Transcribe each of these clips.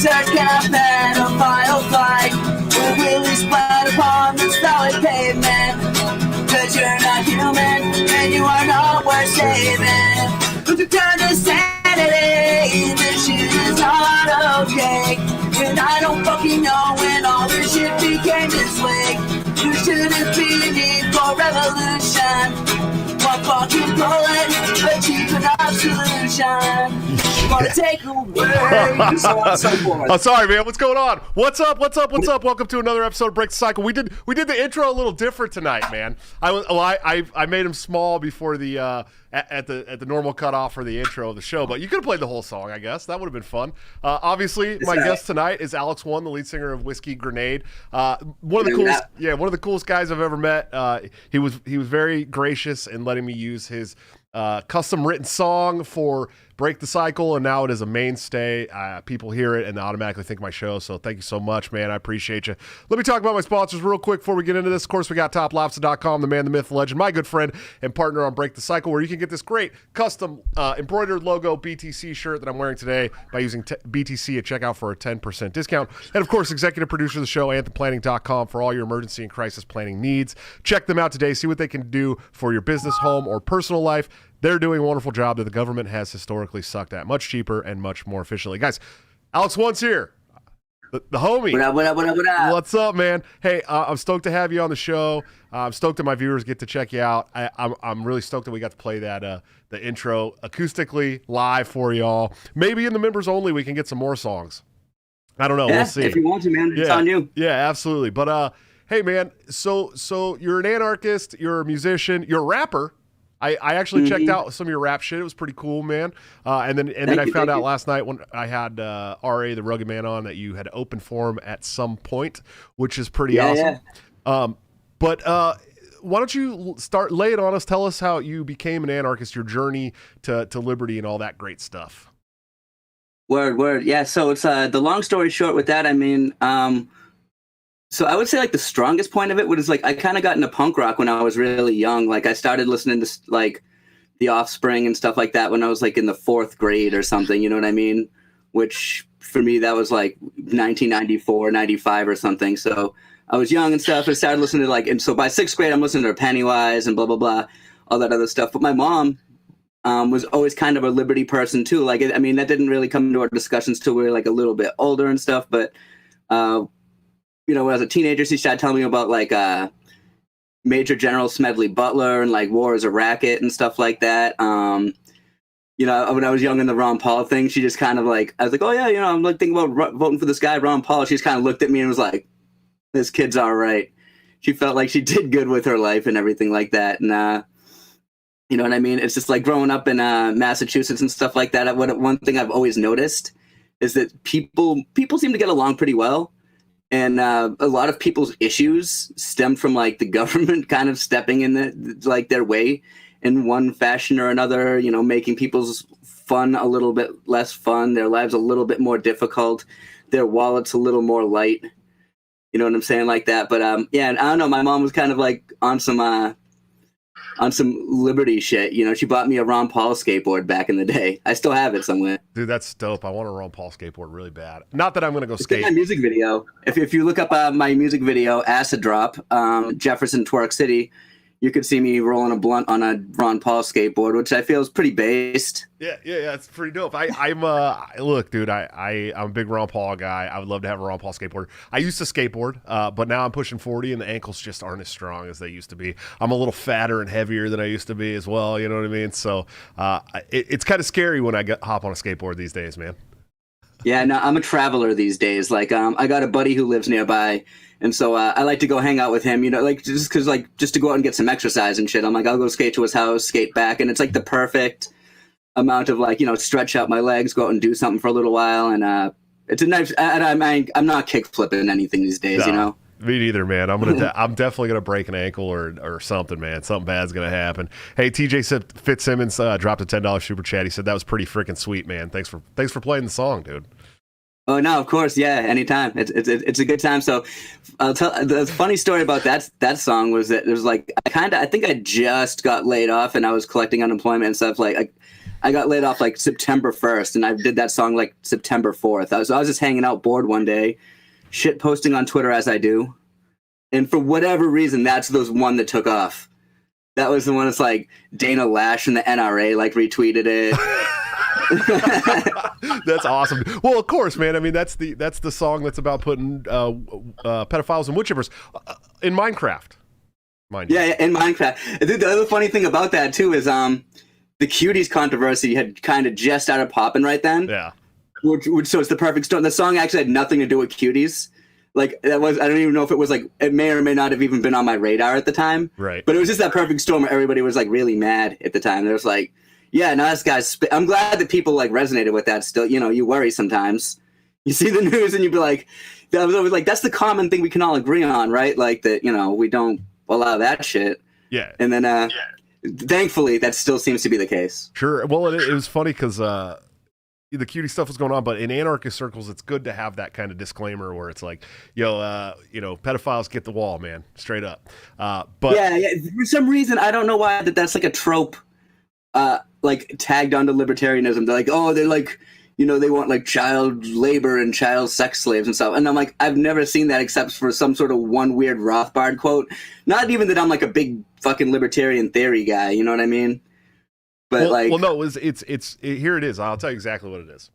t-shirt cap pedophile fight will really splat upon the solid pavement. Cause you're not human and you are not worth saving. But you turn to sanity, this shit is not okay. And I don't fucking know when all this shit became this way. You shouldn't be the need for revolution. One fucking bullet, a cheap enough solution. Yeah. Take away. Oh, sorry, man. What's going on? What's up? Welcome to another episode of Break the Cycle. We did the intro a little different tonight, man. I made him small before the at the normal cutoff for the intro of the show, but you could have played the whole song, I guess. That would have been fun. Obviously, my guest tonight is Alex One, the lead singer of Whiskey Grenade. One of the coolest guys I've ever met. He was very gracious in letting me use his custom written song for Break the Cycle, and now it is a mainstay. People hear it and they automatically think of my show, so thank you so much, man. I appreciate you. Let me talk about my sponsors real quick before we get into this. Of course, we got toplobster.com, the man, the myth, the legend, my good friend and partner on Break the Cycle, where you can get this great custom embroidered logo BTC shirt that I'm wearing today by using BTC at checkout for a 10% discount. And of course, executive producer of the show, anthemplanning.com, for all your emergency and crisis planning needs. Check them out today. See what they can do for your business, home, or personal life. They're doing a wonderful job that the government has historically sucked at, much cheaper and much more efficiently. Guys, Alex One's here, the homie. What up? What's up, man? Hey, I'm stoked to have you on the show. I'm stoked that my viewers get to check you out. I'm really stoked that we got to play that the intro acoustically live for y'all. Maybe in the members only we can get some more songs. I don't know. Yeah, we'll see. If you want to, man, it's on you. Yeah, absolutely. But hey, man, so you're an anarchist, you're a musician, you're a rapper. I actually checked out some of your rap shit. It was pretty cool, man. And then I found out last night when I had R.A. the Rugged Man on that you had open forum at some point, which is pretty awesome. Yeah. But why don't you lay it on us? Tell us how you became an anarchist, your journey to liberty and all that great stuff. Word. Yeah, so it's the long story short with that, I mean, so I would say like the strongest point of it was like I kind of got into punk rock when I was really young. Like I started listening to like The Offspring and stuff like that when I was like in the 4th grade or something, you know what I mean? Which for me, that was like 1994, 95 or something. So I was young and stuff. I started listening to like, and so by 6th grade, I'm listening to Pennywise and blah, blah, blah, all that other stuff. But my mom was always kind of a liberty person too. Like, I mean, that didn't really come into our discussions till we were like a little bit older and stuff. But, you know, when I was a teenager, she started telling me about like Major General Smedley Butler and like War is a Racket and stuff like that. You know, when I was young in the Ron Paul thing, she just kind of like, I was like, oh yeah, you know, I'm like thinking about voting for this guy, Ron Paul. She just kind of looked at me and was like, this kid's all right. She felt like she did good with her life and everything like that. And, you know what I mean? It's just like growing up in Massachusetts and stuff like that. One thing I've always noticed is that people seem to get along pretty well. And a lot of people's issues stem from like the government kind of stepping in like their way in one fashion or another, you know, making people's fun a little bit less fun, their lives a little bit more difficult, their wallets a little more light. You know what I'm saying? Like that. But yeah, and I don't know, my mom was kind of like on some liberty shit. You know, she bought me a Ron Paul skateboard back in the day. I still have it somewhere. Dude, that's dope. I want a Ron Paul skateboard really bad. Not that I'm going to go skate. It's in my music video. If you look up my music video, Acid Drop, Jefferson Twerk City, you could see me rolling a blunt on a Ron Paul skateboard, which I feel is pretty based. Yeah, it's pretty dope. Look, dude, I'm a big Ron Paul guy. I would love to have a Ron Paul skateboard. I used to skateboard, but now I'm pushing 40 and the ankles just aren't as strong as they used to be. I'm a little fatter and heavier than I used to be as well, you know what I mean? So it's kind of scary when I hop on a skateboard these days, man. Yeah, no, I'm a traveler these days. Like, I got a buddy who lives nearby, and so I like to go hang out with him, you know, like just to go out and get some exercise and shit. I'm like, I'll go skate to his house, skate back, and it's like the perfect amount of like, you know, stretch out my legs, go out and do something for a little while, and it's a nice. I'm not kick flipping anything these days, no, you know. Me neither, man. I'm definitely gonna break an ankle or something, man. Something bad's gonna happen. Hey, TJ Fitzsimmons dropped a $10 super chat. He said that was pretty freaking sweet, man. Thanks for playing the song, dude. Oh no, of course, yeah, anytime. It's a good time. So I'll tell the funny story about that song was that it was like I think I just got laid off and I was collecting unemployment and stuff. Like I got laid off like September 1st, and I did that song like September 4th. I was just hanging out bored one day, shit posting on Twitter as I do, and for whatever reason, that's the one that took off. That was the one that's like Dana Lash and the NRA like retweeted it. That's awesome. Well, of course, man. I mean, that's the song that's about putting pedophiles and woodchippers in Minecraft. Mind you. Yeah, in Minecraft. Dude, the other funny thing about that too is the Cuties controversy had kind of just started popping right then. Yeah. Which so it's the perfect storm. The song actually had nothing to do with Cuties. Like that was, I don't even know if it was like, it may or may not have even been on my radar at the time. Right. But it was just that perfect storm where everybody was like really mad at the time. There was like, yeah, no, this guy's. I'm glad that people like resonated with that. Still, you know, you worry sometimes. You see the news and you'd be like, I was always like, that's the common thing we can all agree on, right? Like that, you know, we don't allow that shit. Yeah. And then, thankfully, that still seems to be the case. Sure. Well, it was funny because the cutie stuff was going on, but in anarchist circles, it's good to have that kind of disclaimer where it's like, yo, you know, pedophiles get the wall, man, straight up. But yeah, for some reason, I don't know why that's like a trope. Like tagged onto libertarianism. They're like, oh, they're like, you know, they want like child labor and child sex slaves and stuff. And I'm like, I've never seen that except for some sort of one weird Rothbard quote. Not even that I'm like a big fucking libertarian theory guy. You know what I mean? But no, it's here it is. I'll tell you exactly what it is.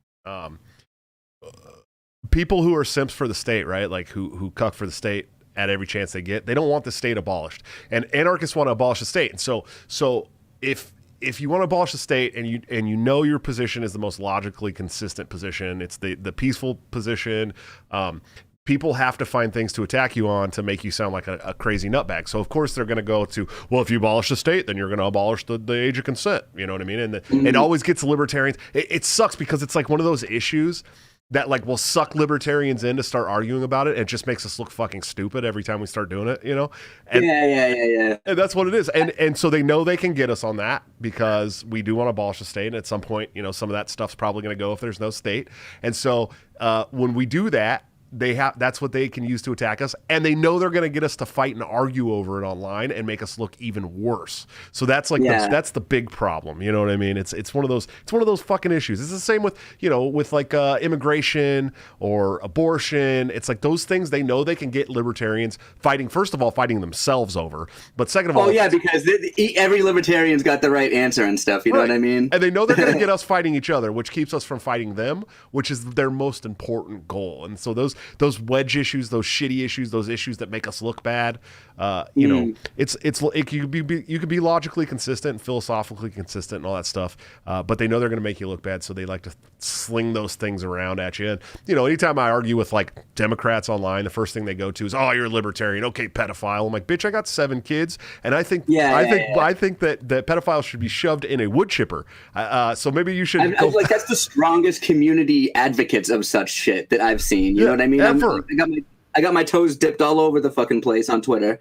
People who are simps for the state, right? Like who cuck for the state at every chance they get. They don't want the state abolished, and anarchists want to abolish the state. And so if you want to abolish the state and you know your position is the most logically consistent position, it's the peaceful position, people have to find things to attack you on to make you sound like a crazy nutbag. So of course they're going to go to, well, if you abolish the state, then you're going to abolish the age of consent. You know what I mean? And it always gets libertarians. It sucks because it's like one of those issues that like will suck libertarians in to start arguing about it. And it just makes us look fucking stupid every time we start doing it, you know? And, yeah. And that's what it is. And so they know they can get us on that because we do want to abolish the state. And at some point, you know, some of that stuff's probably going to go if there's no state. And so when we do that, that's what they can use to attack us, and they know they're going to get us to fight and argue over it online and make us look even worse. So that's like that's the big problem. You know what I mean? It's one of those fucking issues. It's the same with, you know, with like immigration or abortion. It's like those things they know they can get libertarians fighting. First of all, fighting themselves over, but second of all, because every libertarian's got the right answer and stuff. You know what I mean? And they know they're going to get us fighting each other, which keeps us from fighting them, which is their most important goal. And so those wedge issues, those shitty issues, those issues that make us look bad, you know, you could be logically consistent and philosophically consistent and all that stuff, but they know they're going to make you look bad, so they like to sling those things around at you. And you know, anytime I argue with like Democrats online, the first thing they go to is, "Oh, you're a libertarian, okay, pedophile." I'm like, "Bitch, I got 7 kids, and I think that pedophiles should be shoved in a woodchipper." So maybe you should. I like that's the strongest community advocates of such shit that I've seen. You know what I mean? I got my toes dipped all over the fucking place on Twitter,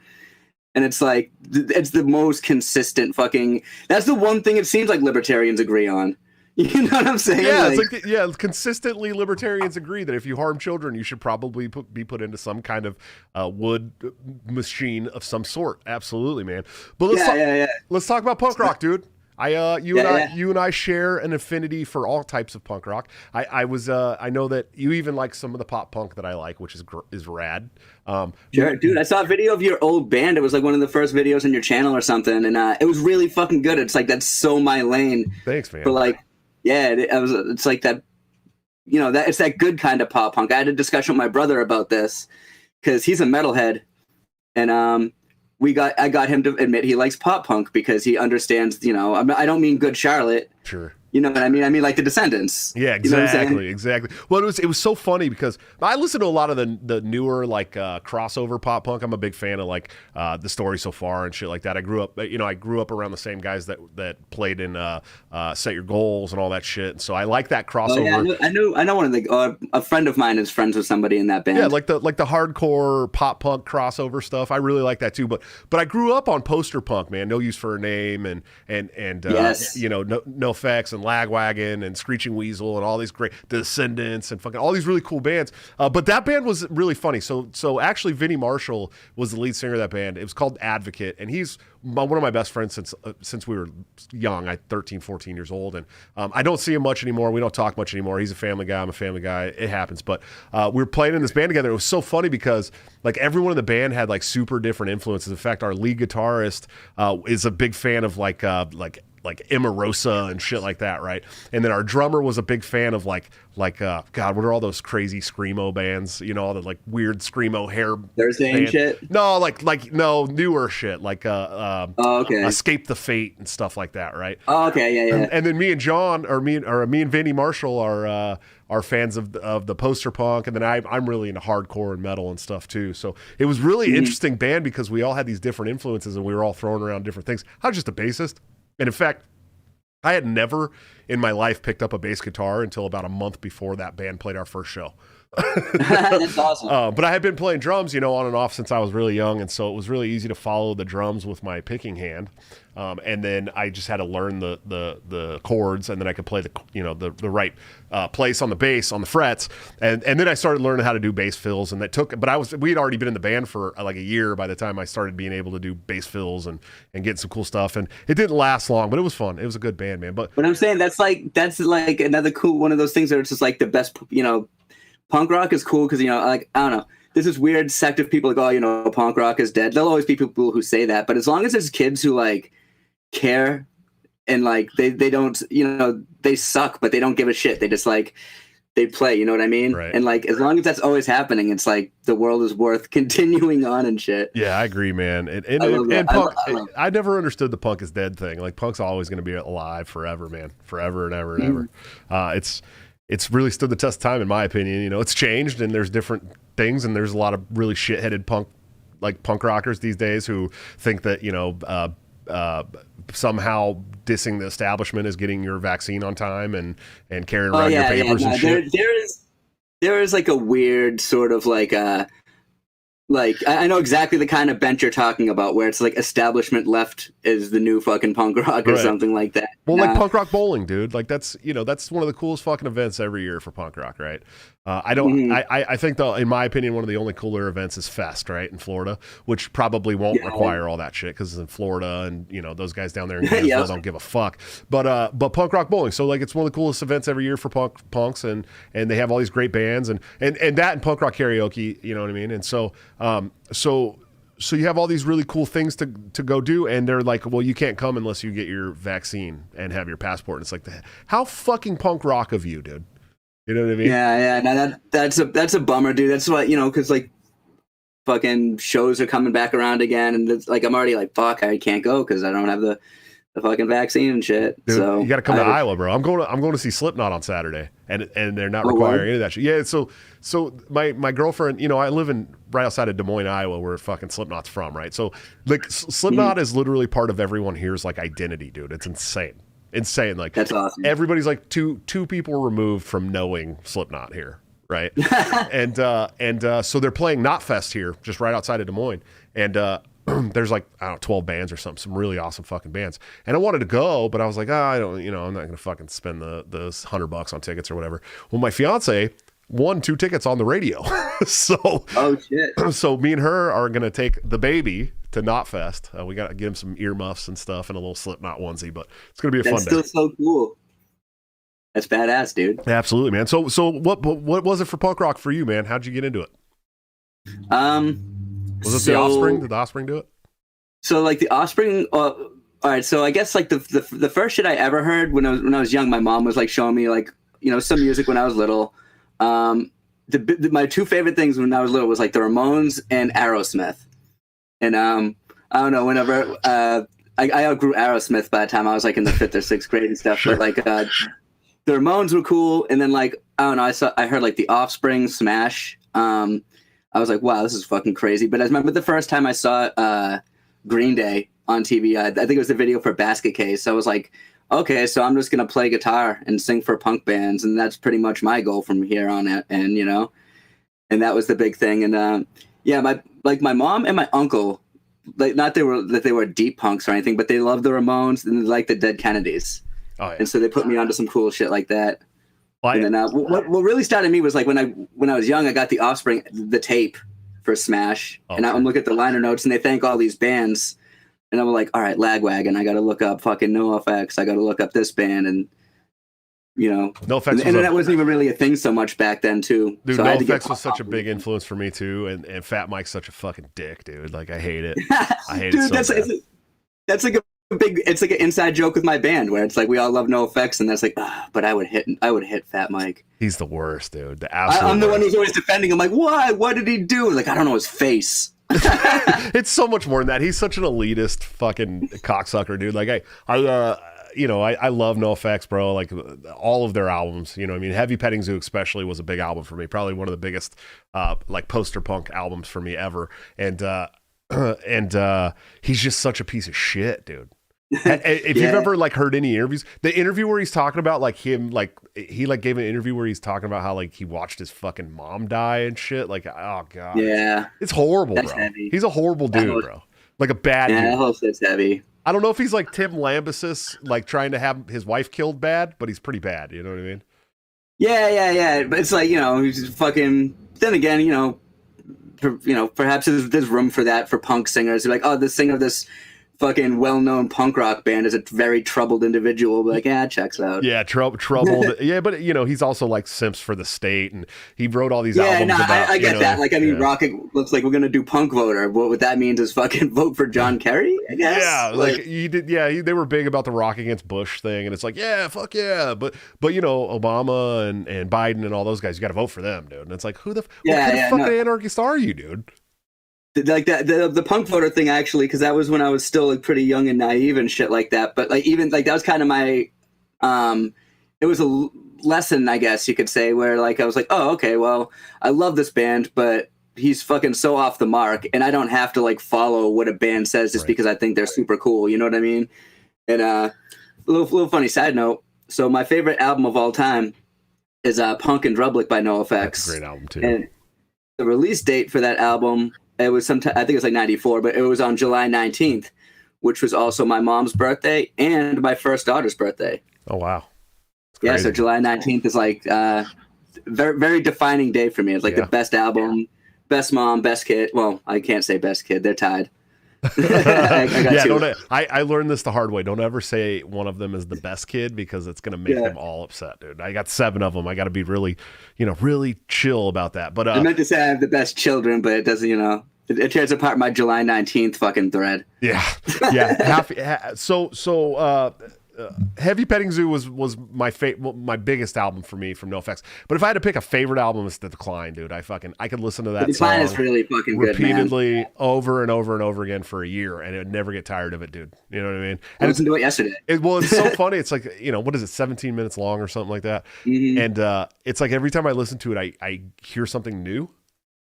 and it's like it's the most consistent fucking. That's the one thing it seems like libertarians agree on. You know what I'm saying? Yeah, consistently libertarians agree that if you harm children, you should probably be put into some kind of wood machine of some sort. Absolutely, man. But let's talk about punk rock, dude. You and I share an affinity for all types of punk rock. I know that you even like some of the pop punk that I like, which is rad. Sure, dude. I saw a video of your old band. It was like one of the first videos on your channel or something, and it was really fucking good. It's like that's so my lane. Thanks, man. But like, it's like that. You know, that it's that good kind of pop punk. I had a discussion with my brother about this because he's a metalhead, and I got him to admit he likes pop punk because he understands, you know, I don't mean Good Charlotte. Sure. You know what I mean? I mean like the Descendants. Yeah, exactly, exactly. Well, it was so funny because I listen to a lot of the newer like crossover pop punk. I'm a big fan of like The Story So Far and shit like that. I grew up around the same guys that played in Set Your Goals and all that shit. And so I like that crossover. Oh, yeah, I know one of the a friend of mine is friends with somebody in that band. Yeah, like the hardcore pop punk crossover stuff. I really like that too. But I grew up on poster punk, man. No Use for a Name and yes. you know, no effects and and Lagwagon and Screeching Weasel and all these great Descendants and fucking all these really cool bands. But that band was really funny. So actually, Vinnie Marshall was the lead singer of that band. It was called Advocate, and he's one of my best friends since we were young. 13, 14 years old, and I don't see him much anymore. We don't talk much anymore. He's a family guy. I'm a family guy. It happens. But we were playing in this band together. It was so funny because like everyone in the band had like super different influences. In fact, our lead guitarist is a big fan of like Emma Rosa and shit like that, right? And then our drummer was a big fan of God, what are all those crazy screamo bands? You know, all the like weird screamo hair. Thursday and shit. No, no newer shit, like okay. Escape the Fate and stuff like that, right? Oh, okay, yeah. And then me and John, or me and Vinnie Marshall are fans of the poster punk, and then I'm really into hardcore and metal and stuff too. So it was really interesting band because we all had these different influences and we were all throwing around different things. I was just a bassist. And in fact, I had never in my life picked up a bass guitar until about a month before that band played our first show. That's awesome. But I had been playing drums, on and off since I was really young, and so it was really easy to follow the drums with my picking hand. And then I just had to learn the chords, and then I could play the right place on the bass on the frets, and then I started learning how to do bass fills, and we had already been in the band for like a year by the time I started being able to do bass fills and getting some cool stuff, and it didn't last long, but it was fun. It was a good band, man. But I'm saying that's like another cool one of those things where it's just like the best, punk rock is cool because I don't know. There's this weird sect of people like, punk rock is dead. There'll always be people who say that, but as long as there's kids who like care and like they don't, they suck, but they don't give a shit. They just like they play, you know what I mean? Right. And like as long as that's always happening, it's like the world is worth continuing on and shit. Yeah, I agree, man. And punk, I never understood the punk is dead thing. Like punk's always going to be alive forever, man, forever and ever and ever. It's really stood the test of time, in my opinion. It's changed, and there's different things, and there's a lot of really shit-headed punk rockers these days who think that somehow dissing the establishment is getting your vaccine on time and carrying around your papers and shit. There is like a weird sort of like I know exactly the kind of bent you're talking about, where it's like establishment left is the new fucking punk rock or something like that. Well, like punk rock bowling, dude. Like that's one of the coolest fucking events every year for punk rock, right? I think though, in my opinion, one of the only cooler events is Fest, right, in Florida, which probably won't require all that shit because it's in Florida, and those guys down there in Gainesville don't give a fuck. But punk rock bowling, so like it's one of the coolest events every year for punks, and they have all these great bands and that and punk rock karaoke, you know what I mean? And so so you have all these really cool things to go do, and they're like, well, you can't come unless you get your vaccine and have your passport. And it's like, how fucking punk rock of you, dude. You know what I mean? Yeah. No, that's a bummer, dude. That's what, because like fucking shows are coming back around again, and it's like I'm already like, fuck, I can't go because I don't have the fucking vaccine and shit. Dude, so you got to come to Iowa, bro. I'm going to see Slipknot on Saturday, and they're not requiring any of that shit. Yeah, so my girlfriend, I live right outside of Des Moines, Iowa, where fucking Slipknot's from, right? So like Slipknot is literally part of everyone here's like identity, dude. It's insane. Like that's awesome. Everybody's like two people removed from knowing Slipknot here, right? and so they're playing Knotfest here, just right outside of Des Moines, and there's like 12 bands or something, some really awesome fucking bands, and I wanted to go, but I was like, I don't, I'm not gonna fucking spend the $100 on tickets or whatever. Well, my fiance won 2 tickets on the radio, so oh shit. So me and her are gonna take the baby to Knotfest. We gotta get him some earmuffs and stuff and a little Slipknot onesie, but it's gonna be a fun day. That's still so cool. That's badass, dude. Absolutely, man. So what was it for punk rock for you, man? How'd you get into it? Was it The Offspring? Did The Offspring do it? So like The Offspring, all right. So I guess like the first shit I ever heard when I was young, my mom was like showing me like some music when I was little. My 2 favorite things when I was little was like the Ramones and Aerosmith. And I don't know, whenever I outgrew Aerosmith by the time I was like in the 5th or 6th grade and stuff. Sure. But like the Ramones were cool, and then like I don't know, I heard like The Offspring, Smash. I was like, wow, this is fucking crazy. But I remember the first time I saw Green Day on TV. I think it was the video for Basket Case. So I was like, okay, so I'm just gonna play guitar and sing for punk bands, and that's pretty much my goal from here on out. And and that was the big thing. And my mom and my uncle, like not that they were deep punks or anything, but they loved the Ramones and they liked the Dead Kennedys. Oh, yeah. And so they put me onto some cool shit like that. Well, and then what really started me was like when I was young, I got the Offspring, the tape for Smash. Okay. And I'm looking at the liner notes and they thank all these bands. And I'm like, all right, Lagwagon, I got to look up fucking NoFX. I got to look up this band. And, NoFX and the internet wasn't even really a thing so much back then, too. Dude, so NoFX was such a big influence for me, too. And Fat Mike's such a fucking dick, dude. Like, I hate it. I hate it so bad. That's like it's like an inside joke with my band where it's like we all love NoFX, and that's like, but I would hit Fat Mike. He's the worst, dude. The absolute I'm the worst. one who's always defending him. Like, why? What did he do? Like, I don't know his face. It's so much more than that. He's such an elitist fucking cocksucker, dude. Like I love NoFX, bro. Like all of their albums, I mean, Heavy Petting Zoo especially was a big album for me. Probably one of the biggest like poster punk albums for me ever. And he's just such a piece of shit, dude. If you've ever like heard any interviews, the interview where he's talking about like him, like he like gave an interview where he's talking about how like he watched his fucking mom die and shit. Like, oh god, yeah, it's horrible, that's bro. Heavy. He's a horrible dude, bro. Like a bad dude. Yeah, that whole shit's heavy. I don't know if he's like Tim Lambesis, like trying to have his wife killed bad, but he's pretty bad. You know what I mean? Yeah. But it's like he's fucking. Then again, perhaps there's room for that for punk singers. Like, oh, the singer of this fucking well-known punk rock band is a very troubled individual. Like, checks out. Yeah, troubled. Yeah, but he's also like simps for the state, and he wrote all these albums about. I get that. Like, I mean, Rocket looks like we're gonna do Punk Voter. What that means is fucking vote for John Kerry, I guess. Yeah, like you did. Yeah, they were big about the Rock Against Bush thing, and it's like, yeah, fuck yeah, but Obama and Biden and all those guys, you got to vote for them, dude. And it's like, what kind of fucking anarchist are you, dude? Like that the punk voter thing, actually, because that was when I was still like pretty young and naive and shit like that. But like even like that was kind of my it was a lesson, I guess you could say, where like I was like, oh, okay, well, I love this band, but he's fucking so off the mark, and I don't have to like follow what a band says just because I think they're super cool. You know what I mean? And a little funny side note. So my favorite album of all time is Punk and Drublic by NoFX. That's a great album too. And the release date for that album, it was sometime, I think it was like 94, but it was on July 19th, which was also my mom's birthday and my first daughter's birthday. Oh, wow. Yeah, so July 19th is like very, very defining day for me. It's like the best album, best mom, best kid. Well, I can't say best kid. They're tied. I learned this the hard way. Don't ever say one of them is the best kid because it's going to make them all upset, dude. I got 7 of them. I got to be really, really chill about that. But I meant to say I have the best children, but it doesn't, it tears apart my July 19th fucking thread. Yeah. So Heavy Petting Zoo was my biggest album for me from NoFX. But if I had to pick a favorite album, it's The Decline, dude. I could listen to that The Decline song is really fucking repeatedly good, man. over and over and over again for a year, and I'd never get tired of it, dude. You know what I mean? I listened to it yesterday. It's so funny. It's like, what is it, 17 minutes long or something like that? Mm-hmm. And it's like every time I listen to it, I hear something new.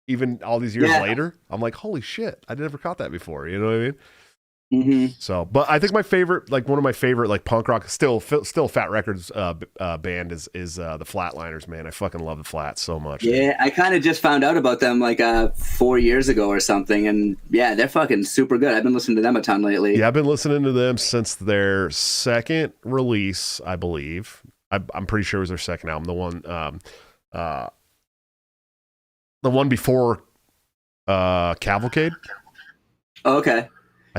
Even all these years later, I'm like, holy shit, I never caught that before. You know what I mean? Mm-hmm. So, but I think one of my favorite like punk rock, still Fat Records band is the Flatliners, man. I fucking love the Flats so much. Yeah, I kind of just found out about them like 4 years ago or something, and yeah, they're fucking super good. I've been listening to them a ton lately. Yeah, I've been listening to them since their second release, I believe. I'm pretty sure it was their second album, the one before Cavalcade. Oh, okay.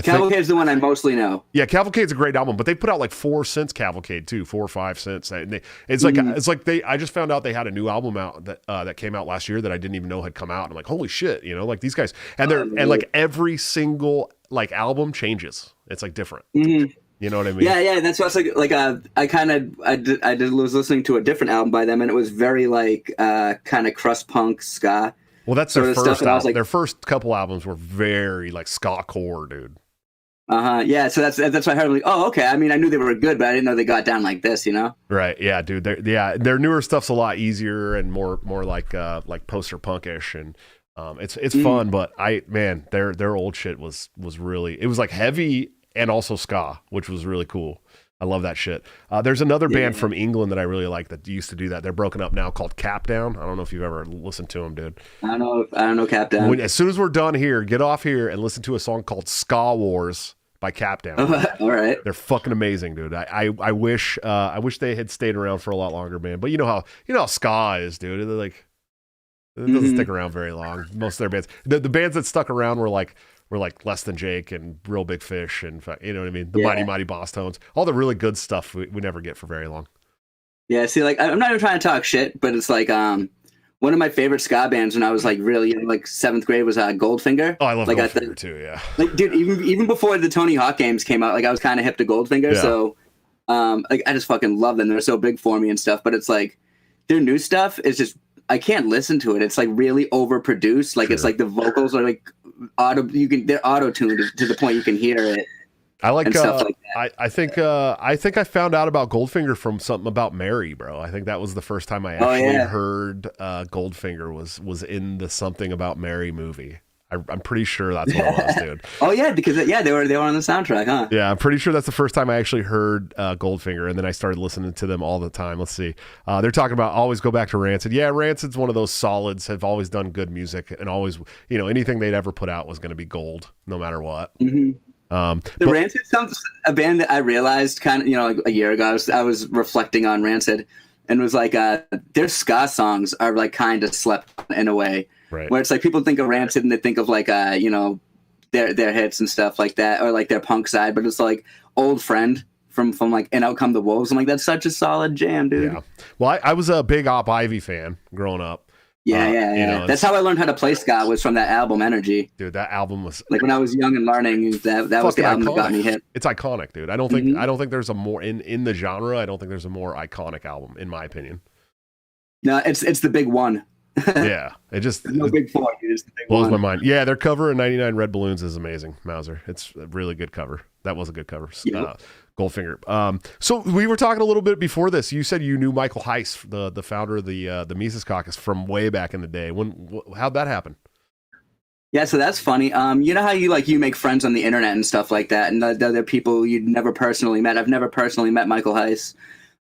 Cavalcade's the one I mostly know. Yeah, Cavalcade's a great album, but they put out like 4 since Cavalcade too, 4 or 5 since. And I just found out they had a new album out that came out last year that I didn't even know had come out. And I'm like, holy shit, like these guys, and like every single like album changes. It's like different. Mm-hmm. You know what I mean? Yeah. That's why it's like I was listening to a different album by them, and it was very like kind of crust punk ska. Well, that's their first album. Like, their first couple albums were very like ska core, dude. Yeah. So that's why I heard. I'm like, oh, okay. I mean, I knew they were good, but I didn't know they got down like this. Right? Yeah, dude. Their newer stuff's a lot easier and more like poster punkish, and it's fun. But their old shit was really, it was like heavy and also ska, which was really cool. I love that shit. There's another band from England that I really like that used to do that. They're broken up now, called Cap Down. I don't know if you've ever listened to them, dude. I don't know Cap Down. As soon as we're done here, get off here and listen to a song called Ska Wars by Capdown. All right. They're fucking amazing, dude. I wish they had stayed around for a lot longer, man. But you know how ska is, dude. They're like, it doesn't stick around very long. Most of their bands, the bands that stuck around were like Less Than Jake and Real Big Fish and you know what I mean. The Mighty Mighty Boss Tones, all the really good stuff we never get for very long. Yeah, see, like I'm not even trying to talk shit, but it's like one of my favorite ska bands when I was like really young, like 7th grade was Goldfinger. Oh, I love like, Goldfinger too. Yeah, like dude, even before the Tony Hawk games came out, like I was kind of hip to Goldfinger, so like I just fucking love them. They're so big for me and stuff. But it's like their new stuff is just I can't listen to it. It's like really overproduced. Like it's like the vocals are like they're auto tuned to the point you can hear it. I like stuff like that. I think I found out about Goldfinger from something about Mary, bro. I think that was the first time I actually heard Goldfinger was in the Something About Mary movie. I'm pretty sure that's what it was, dude. Oh yeah, because they were on the soundtrack, huh? Yeah, I'm pretty sure that's the first time I actually heard Goldfinger, and then I started listening to them all the time. Let's see, they're talking about always go back to Rancid. Yeah, Rancid's one of those solids. Have always done good music, and always anything they'd ever put out was going to be gold, no matter what. Mm-hmm. Rancid, a band that I realized kind of, like a year ago, I was reflecting on Rancid and was like, their ska songs are like kind of slept in a way, right? Where it's like people think of Rancid and they think of like, their hits and stuff like that, or like their punk side, but it's like Old Friend from like And Out Come the Wolves. I'm like, that's such a solid jam, dude. Yeah. Well, I was a big Op Ivy fan growing up. Yeah. That's how I learned how to play ska, was from that album Energy. Dude, that album was like when I was young and learning, that was the album that got me hit. It's iconic, dude. I don't think there's a more in the genre. I don't think there's a more iconic album, in my opinion. No, it's the big one. Yeah, There's no big four. It's the big blows one. my mind. Yeah, their cover of 99 Red Balloons is amazing, Mauser. It's a really good cover. That was a good cover. Yep. Goldfinger. So we were talking a little bit before this. You said you knew Michael Heiss, the founder of the Mises Caucus, from way back in the day. How'd that happen? Yeah, so that's funny. You know how you make friends on the internet and stuff like that, and the other people you'd never personally met. I've never personally met Michael Heiss,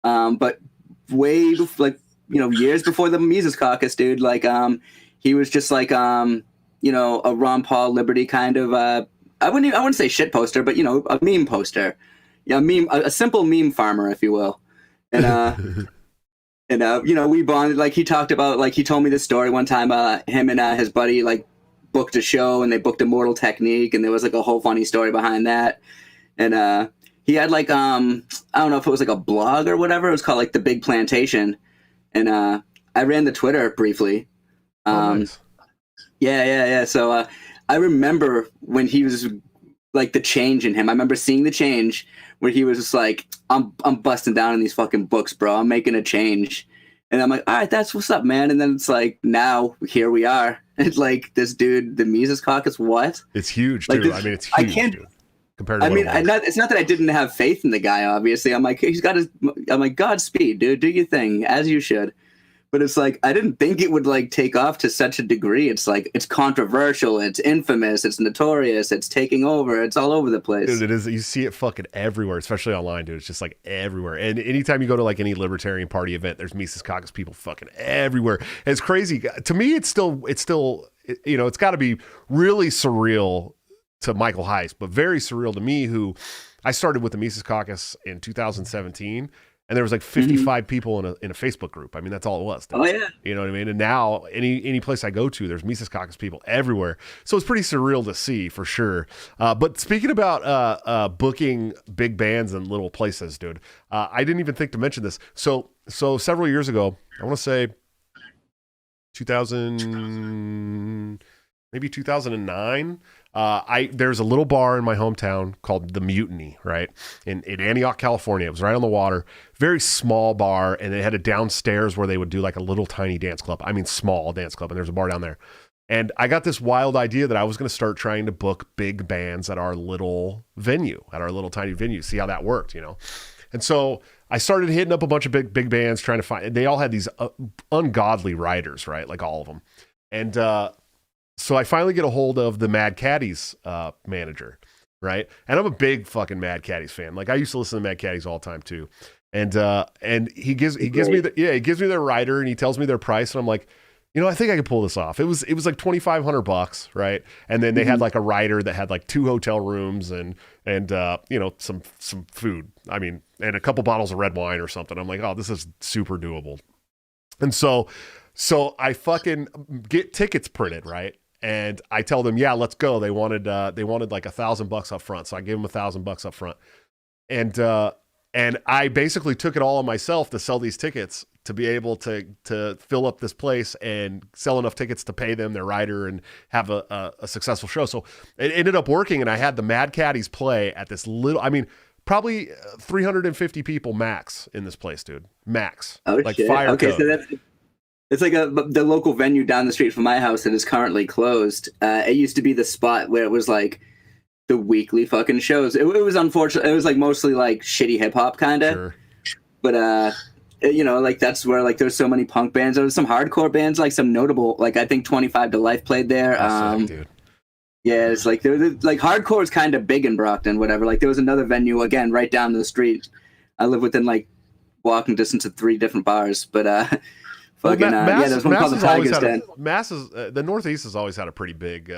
but way years before the Mises Caucus, dude. Like he was just like a Ron Paul Liberty kind of. I wouldn't say shit poster, but a meme poster. Yeah, a simple meme farmer, if you will. And we bonded. Like he talked about, like he told me this story one time. Him and his buddy like booked a show, and they booked Immortal Technique, and there was like a whole funny story behind that. And he had like I don't know if it was like a blog or whatever. It was called like The Big Plantation, and I ran the Twitter briefly. Nice. Yeah. So I remember when he was like the change in him. I remember seeing the change where he was just like, I'm busting down in these fucking books, bro. I'm making a change. And I'm like, all right, that's what's up, man. And then it's like, now here we are. It's like this dude, the Mises Caucus, what? It's huge, like too. This, I mean, it's huge. I can't, dude, compared to it's not that I didn't have faith in the guy, obviously. I'm like, I'm like, Godspeed, dude. Do your thing, as you should. But it's like, I didn't think it would like take off to such a degree. It's like, it's controversial, it's infamous, it's notorious, it's taking over, it's all over the place. Dude, it is. You see it fucking everywhere, especially online, dude. It's just like everywhere. And anytime you go to like any libertarian party event, there's Mises Caucus people fucking everywhere. And it's crazy. To me, it's still, it's got to be really surreal to Michael Heiss, but very surreal to me, who I started with the Mises Caucus in 2017. And there was like 55 people in a Facebook group. I mean, that's all it was. Oh yeah, you know what I mean. And now any place I go to, there's Mises Caucus people everywhere. So it's pretty surreal to see, for sure. But speaking about booking big bands in little places, dude, I didn't even think to mention this. So several years ago, I want to say 2009. There's a little bar in my hometown called the Mutiny, right? In Antioch, California. It was right on the water. Very small bar, and they had a downstairs where they would do like a little tiny dance club. I mean, small dance club, and there's a bar down there. And I got this wild idea that I was going to start trying to book big bands at our little venue, at our little tiny venue, see how that worked, And so I started hitting up a bunch of big bands, trying to find. They all had these ungodly writers, right? Like all of them. And so I finally get a hold of the Mad Caddies manager, right? And I'm a big fucking Mad Caddies fan. Like I used to listen to Mad Caddies all the time too. And he gives me their writer, and he tells me their price, and I'm like, I think I could pull this off. It was like $2,500, right? And then they had like a rider that had like 2 hotel rooms and some food. I mean, and a couple bottles of red wine or something. I'm like, oh, this is super doable. And so I fucking get tickets printed, right? And I tell them, yeah, let's go. They wanted like $1,000 up front, so I gave them $1,000 up front. And I basically took it all on myself to sell these tickets to be able to fill up this place and sell enough tickets to pay them their rider and have a successful show. So it ended up working, and I had the Mad Caddies play at this little, I mean, probably 350 people max in this place, dude. Max. Oh, like shit. Fire Okay, code. so it's like the local venue down the street from my house that is currently closed. It used to be the spot where it was like the weekly fucking shows. It was unfortunate. It was like mostly like shitty hip hop kind of. Sure. But like that's where like there's so many punk bands. There was some hardcore bands, like some notable, like I think 25 to Life played there. Sick, dude. Yeah, it's like like hardcore is kind of big in Brockton, whatever. Like there was another venue again right down the street. I live within like walking distance of 3 different bars, but there's one called the Tigers Den. The Northeast has always had a pretty big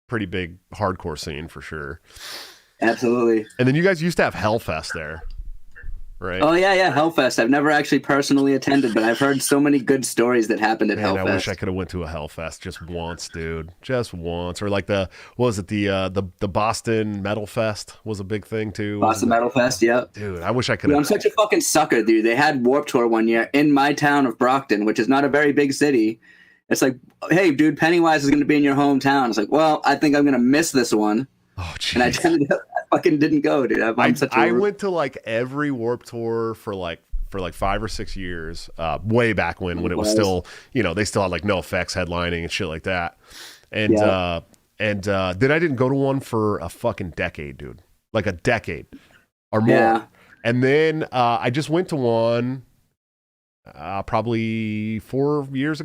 hardcore scene for sure. Absolutely. And then you guys used to have Hellfest there, right? Oh yeah, Hellfest. I've never actually personally attended, but I've heard so many good stories that happened at Hellfest. I wish I could have went to a Hellfest just once, dude. Just once. Or like the Boston Metal Fest was a big thing too. Boston Metal Fest, yeah. Dude, I wish I could have. I'm such a fucking sucker, dude. They had Warped Tour one year in my town of Brockton, which is not a very big city. It's like, hey, dude, Pennywise is going to be in your hometown. It's like, well, I think I'm going to miss this one. Oh, jeez. And I fucking didn't go, dude. I went to like every Warped Tour for like 5 or 6 years, way back when it was still, they still had like No Effects headlining and shit like that. And then I didn't go to one for a fucking decade, dude. Like a decade or more. Yeah. And then I just went to one probably 3 or 4 years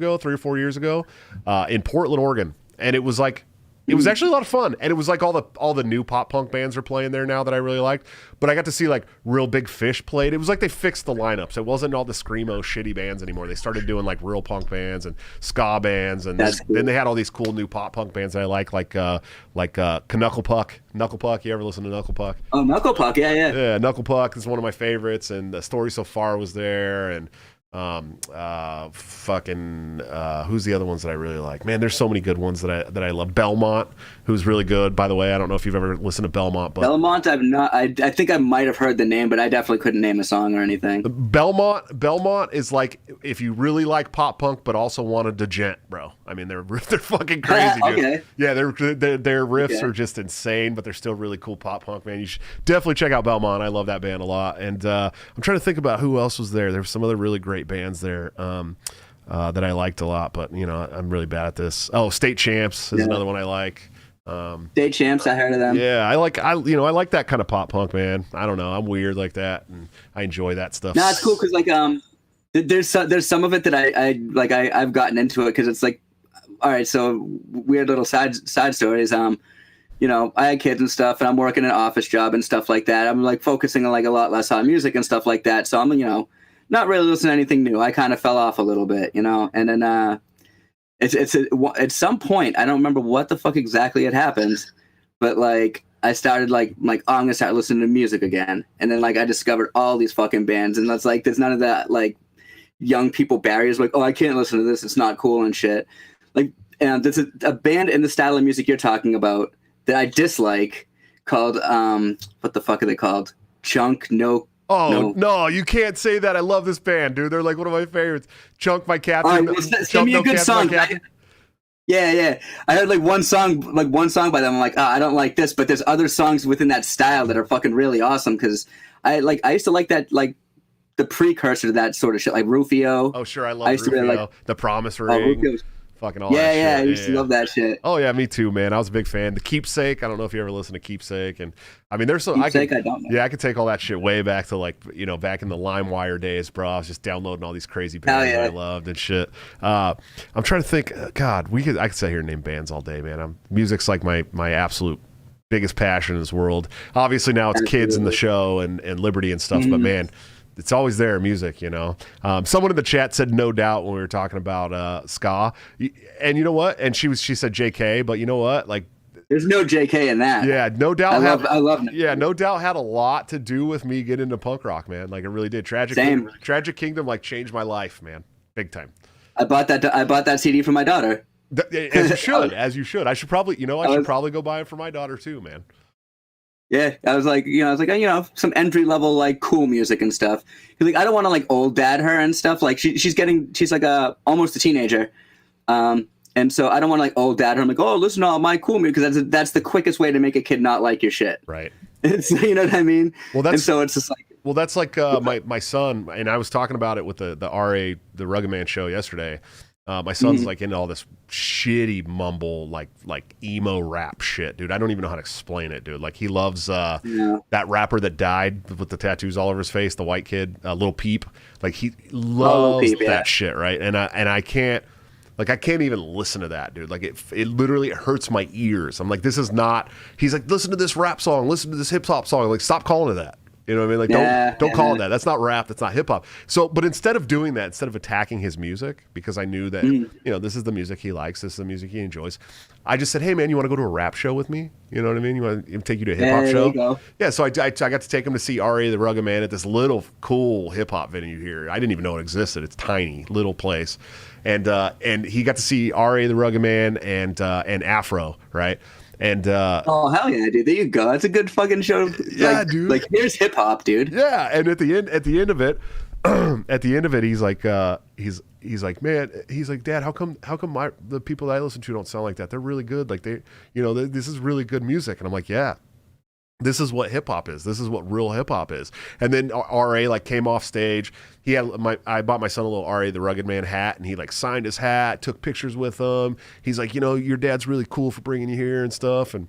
ago, in Portland, Oregon. And it was like, it was actually a lot of fun. And it was like all the new pop punk bands are playing there now that I really liked. But I got to see like Real Big Fish played. It was like they fixed the lineups. It wasn't all the screamo shitty bands anymore. They started doing like real punk bands and ska bands. And then they had all these cool new pop punk bands that I like Knuckle Puck. Knuckle Puck, you ever listen to Knuckle Puck? Oh, Knuckle Puck, yeah. Yeah, Knuckle Puck is one of my favorites. And The Story So Far was there. And who's the other ones that I really like? Man, there's so many good ones that I love. Belmont, who's really good, by the way. I don't know if you've ever listened to Belmont, but Belmont, I've not. I think I might have heard the name, but I definitely couldn't name a song or anything. Belmont is like if you really like pop punk but also want a degent, bro. I mean, they're fucking crazy, dude. Okay. Yeah, their riffs are just insane, but they're still really cool pop punk, man. You should definitely check out Belmont. I love that band a lot. And I'm trying to think about who else was there. There were some other really great bands there that I liked a lot, but I'm really bad at this. Oh, State Champs is another one I like. State Champs, I heard of them. Yeah, I like that kind of pop punk, man. I don't know, I'm weird like that, and I enjoy that stuff. No, it's cool because like there's some of it that I've gotten into it because it's like, all right, so weird little side stories. I had kids and stuff, and I'm working an office job and stuff like that. I'm like focusing on like a lot less on music and stuff like that. So I'm not really listening to anything new. I kind of fell off a little bit, and then at some point, I don't remember what the fuck exactly had happened, but like I started like oh, I'm gonna start listening to music again, and then like I discovered all these fucking bands, and that's like there's none of that like young people barriers like, oh, I can't listen to this, it's not cool and shit. Like, and there's a band in the style of music you're talking about that I dislike called what the fuck are they called? Chunk No, you can't say that. I love this band, dude. They're like one of my favorites. Chunk My Captain. All right, well, send me a good song. Yeah. I heard like one song by them. I'm like, I don't like this, but there's other songs within that style that are fucking really awesome. Because I used to like that, like the precursor to that sort of shit, like Rufio. Oh sure, I love Rufio. Really like, The Promise Ring. Rufio's fucking all that shit. Yeah, I used to love that shit. Oh yeah, me too, man. I was a big fan. The Keepsake. I don't know if you ever listened to Keepsake, and I mean, there's some. I don't know. Yeah, I could take all that shit way back to like back in the LimeWire days, bro. I was just downloading all these crazy bands that I loved and shit. I'm trying to think. God, I could sit here and name bands all day, man. Music's like my absolute biggest passion in this world. Obviously now it's kids in the show and Liberty and stuff, but man, it's always there, music, you know. Someone in the chat said no doubt when we were talking about ska, and you know what? And she said JK, but you know what? Like, there's no JK in that. Yeah, no doubt. I love it. Yeah, no doubt had a lot to do with me getting into punk rock, man. Like, it really did. Tragic Kingdom like changed my life, man, big time. I bought that CD for my daughter. As you should. I should probably, probably go buy it for my daughter too, man. Yeah, I was like, some entry level like cool music and stuff. Like, I don't want to like old dad her and stuff. Like she's like almost a teenager, and so I don't want to like old dad her. I'm like, oh, listen to all my cool music, because that's the quickest way to make a kid not like your shit. Right. It's, you know what I mean? Well, and so it's just like. Well, that's like my son, and I was talking about it with the RA, the Rugged Man show yesterday. My son's like into all this shitty mumble, like emo rap shit, dude. I don't even know how to explain it, dude. Like, he loves that rapper that died with the tattoos all over his face, the white kid, Lil Peep. Like, he loves that shit, right? And I can't even listen to that, dude. Like, it literally hurts my ears. I'm like, this is not. He's like, listen to this rap song, listen to this hip hop song. I'm like, stop calling it that. You know what I mean? Like, don't call it that. That's not rap. That's not hip hop. So, but instead of doing that, instead of attacking his music, because I knew that, this is the music he likes, this is the music he enjoys, I just said, hey man, you want to go to a rap show with me? You know what I mean? You want to take you to a hip hop show? Yeah. So I got to take him to see RA the Rugged Man at this little cool hip hop venue here. I didn't even know it existed. It's tiny little place, and he got to see RA the Rugged Man and Afro, right? And oh hell yeah, dude! There you go. That's a good fucking show. Yeah, dude. Like, here's hip hop, dude. Yeah, and at the end of it, he's like, he's like, man, he's like, Dad, how come the people that I listen to don't sound like that? They're really good. Like, this is really good music. And I'm like, yeah. This is what hip hop is. This is what real hip hop is. And then RA like came off stage. I bought my son a little RA the Rugged Man hat, and he like signed his hat, took pictures with him. He's like, your dad's really cool for bringing you here and stuff. And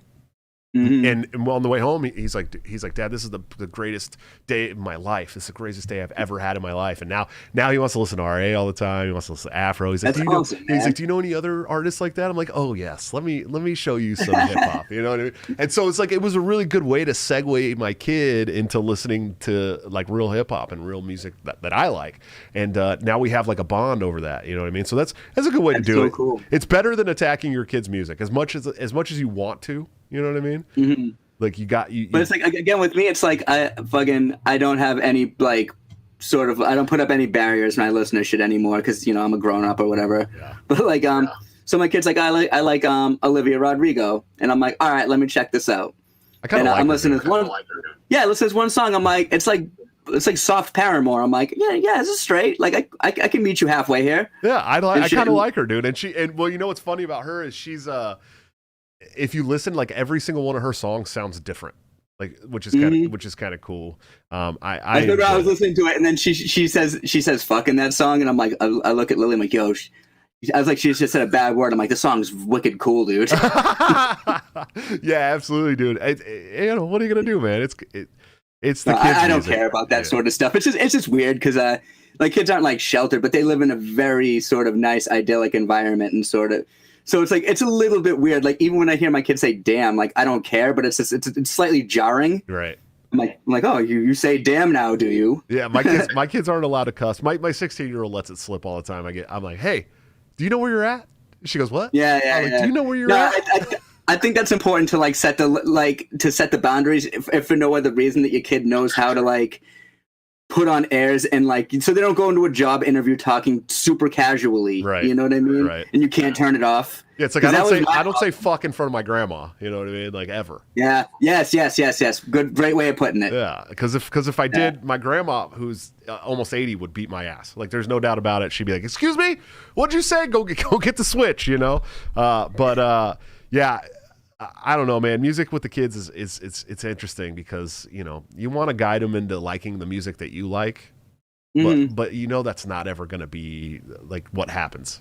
and on the way home, he's like, Dad, this is the greatest day of my life. This is the greatest day I've ever had in my life. And now he wants to listen to RA all the time. He wants to listen to Afro. He's like, do you know any other artists like that? I'm like, oh yes, let me show you some hip hop. You know what I mean? And so it's like, it was a really good way to segue my kid into listening to like real hip hop and real music that I like. And now we have like a bond over that. You know what I mean? So that's a good way to do it. Cool. It's better than attacking your kid's music as much as you want to. You know what I mean? Mm-hmm. Like, but it's like, again, with me, it's like I don't have any like sort of, I don't put up any barriers when I listen to shit anymore, because I'm a grown up or whatever. Yeah. But like so my kid's like, I like Olivia Rodrigo, and I'm like, all right, let me check this out. I'm listening to one. Yeah, listen to this one song. I'm like, it's like soft Paramore. I'm like, yeah, this is straight. Like, I can meet you halfway here. Yeah, I kind of like her, dude. And well, you know what's funny about her is she's if you listen, like, every single one of her songs sounds different, like, which is kind of cool. I remember I was listening to it, and then she says fuck in that song, and I'm like, I look at Lily, I'm like, yo, I was like, she just said a bad word. I'm like, this song's wicked cool, dude. Yeah, absolutely, dude. What are you gonna do, man? It's the kids. I don't care about that sort of stuff. It's just weird, because like, kids aren't like sheltered, but they live in a very sort of nice, idyllic environment, and sort of. So it's like, it's a little bit weird. Like, even when I hear my kids say "damn," like, I don't care, but it's slightly jarring. Right. I'm like, oh, you say "damn" now, do you? Yeah, my kids aren't allowed to cuss. My 16-year-old lets it slip all the time. I'm like, hey, do you know where you're at? She goes, what? Yeah. Like, do you know where you're at? I think that's important to like set the boundaries, if for no other reason, that your kid knows how to like put on airs, and like, so they don't go into a job interview talking super casually. Right. You know what I mean? Right. And you can't turn it off. Yeah, it's like, I don't say fuck in front of my grandma. You know what I mean? Like, ever. Yeah. Yes. Great way of putting it. Yeah. Because if I did, my grandma, who's almost 80, would beat my ass. Like, there's no doubt about it. She'd be like, excuse me, what'd you say? Go get the switch, yeah. I don't know, man. Music with the kids it's interesting, because you want to guide them into liking the music that you like, but that's not ever going to be like what happens.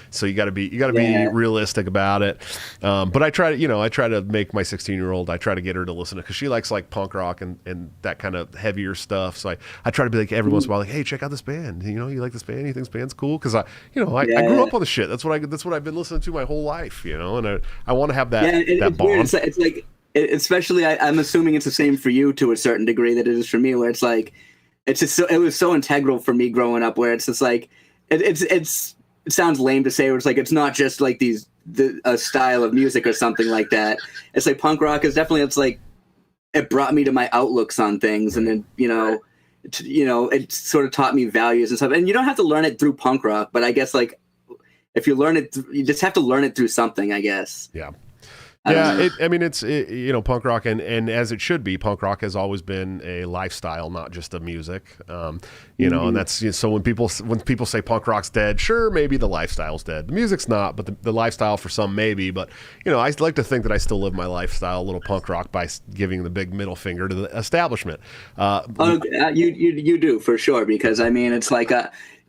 So you got to be realistic about it. But I try to make my 16-year-old. I try to get her to listen to, because she likes like punk rock and that kind of heavier stuff. So I try to be like, every once in a while, like, hey, check out this band. You like this band? You think this band's cool? Because I grew up on the shit. That's what I've been listening to my whole life. And I want to have that bond. It's like, especially I'm assuming it's the same for you to a certain degree that it is for me, where it's like, it's just it was so integral for me growing up, where it's just like it sounds lame to say, where it's like it's not just like a style of music or something like that. It's like punk rock is definitely, it's like it brought me to my outlooks on things, and then it sort of taught me values and stuff. And you don't have to learn it through punk rock, but I guess like if you learn it, you just have to learn it through something, I guess. Yeah. Yeah, it's punk rock, and as it should be, punk rock has always been a lifestyle, not just a music. And that's so when people say punk rock's dead, sure, maybe the lifestyle's dead. The music's not, but the lifestyle for some maybe. But I like to think that I still live my lifestyle a little punk rock by giving the big middle finger to the establishment. You do for sure, because I mean it's like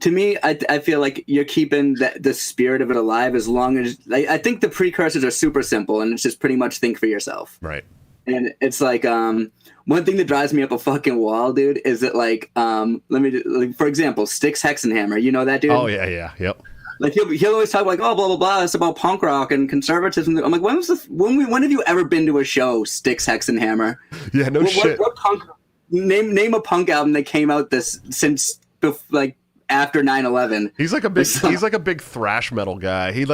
to me, I feel like you're keeping the spirit of it alive as long as I think the precursors are super simple, and it's just pretty much think for yourself. Right. And it's like one thing that drives me up a fucking wall, dude, is that like for example, Styx Hexenhammer. You know that dude? Oh yeah, yep. Like he'll always talk like, oh, blah blah blah. It's about punk rock and conservatism. I'm like, when have you ever been to a show, Styx Hexenhammer? Yeah, no shit. What punk? Name a punk album that came out since like after 9/11. He's like a big thrash metal guy. I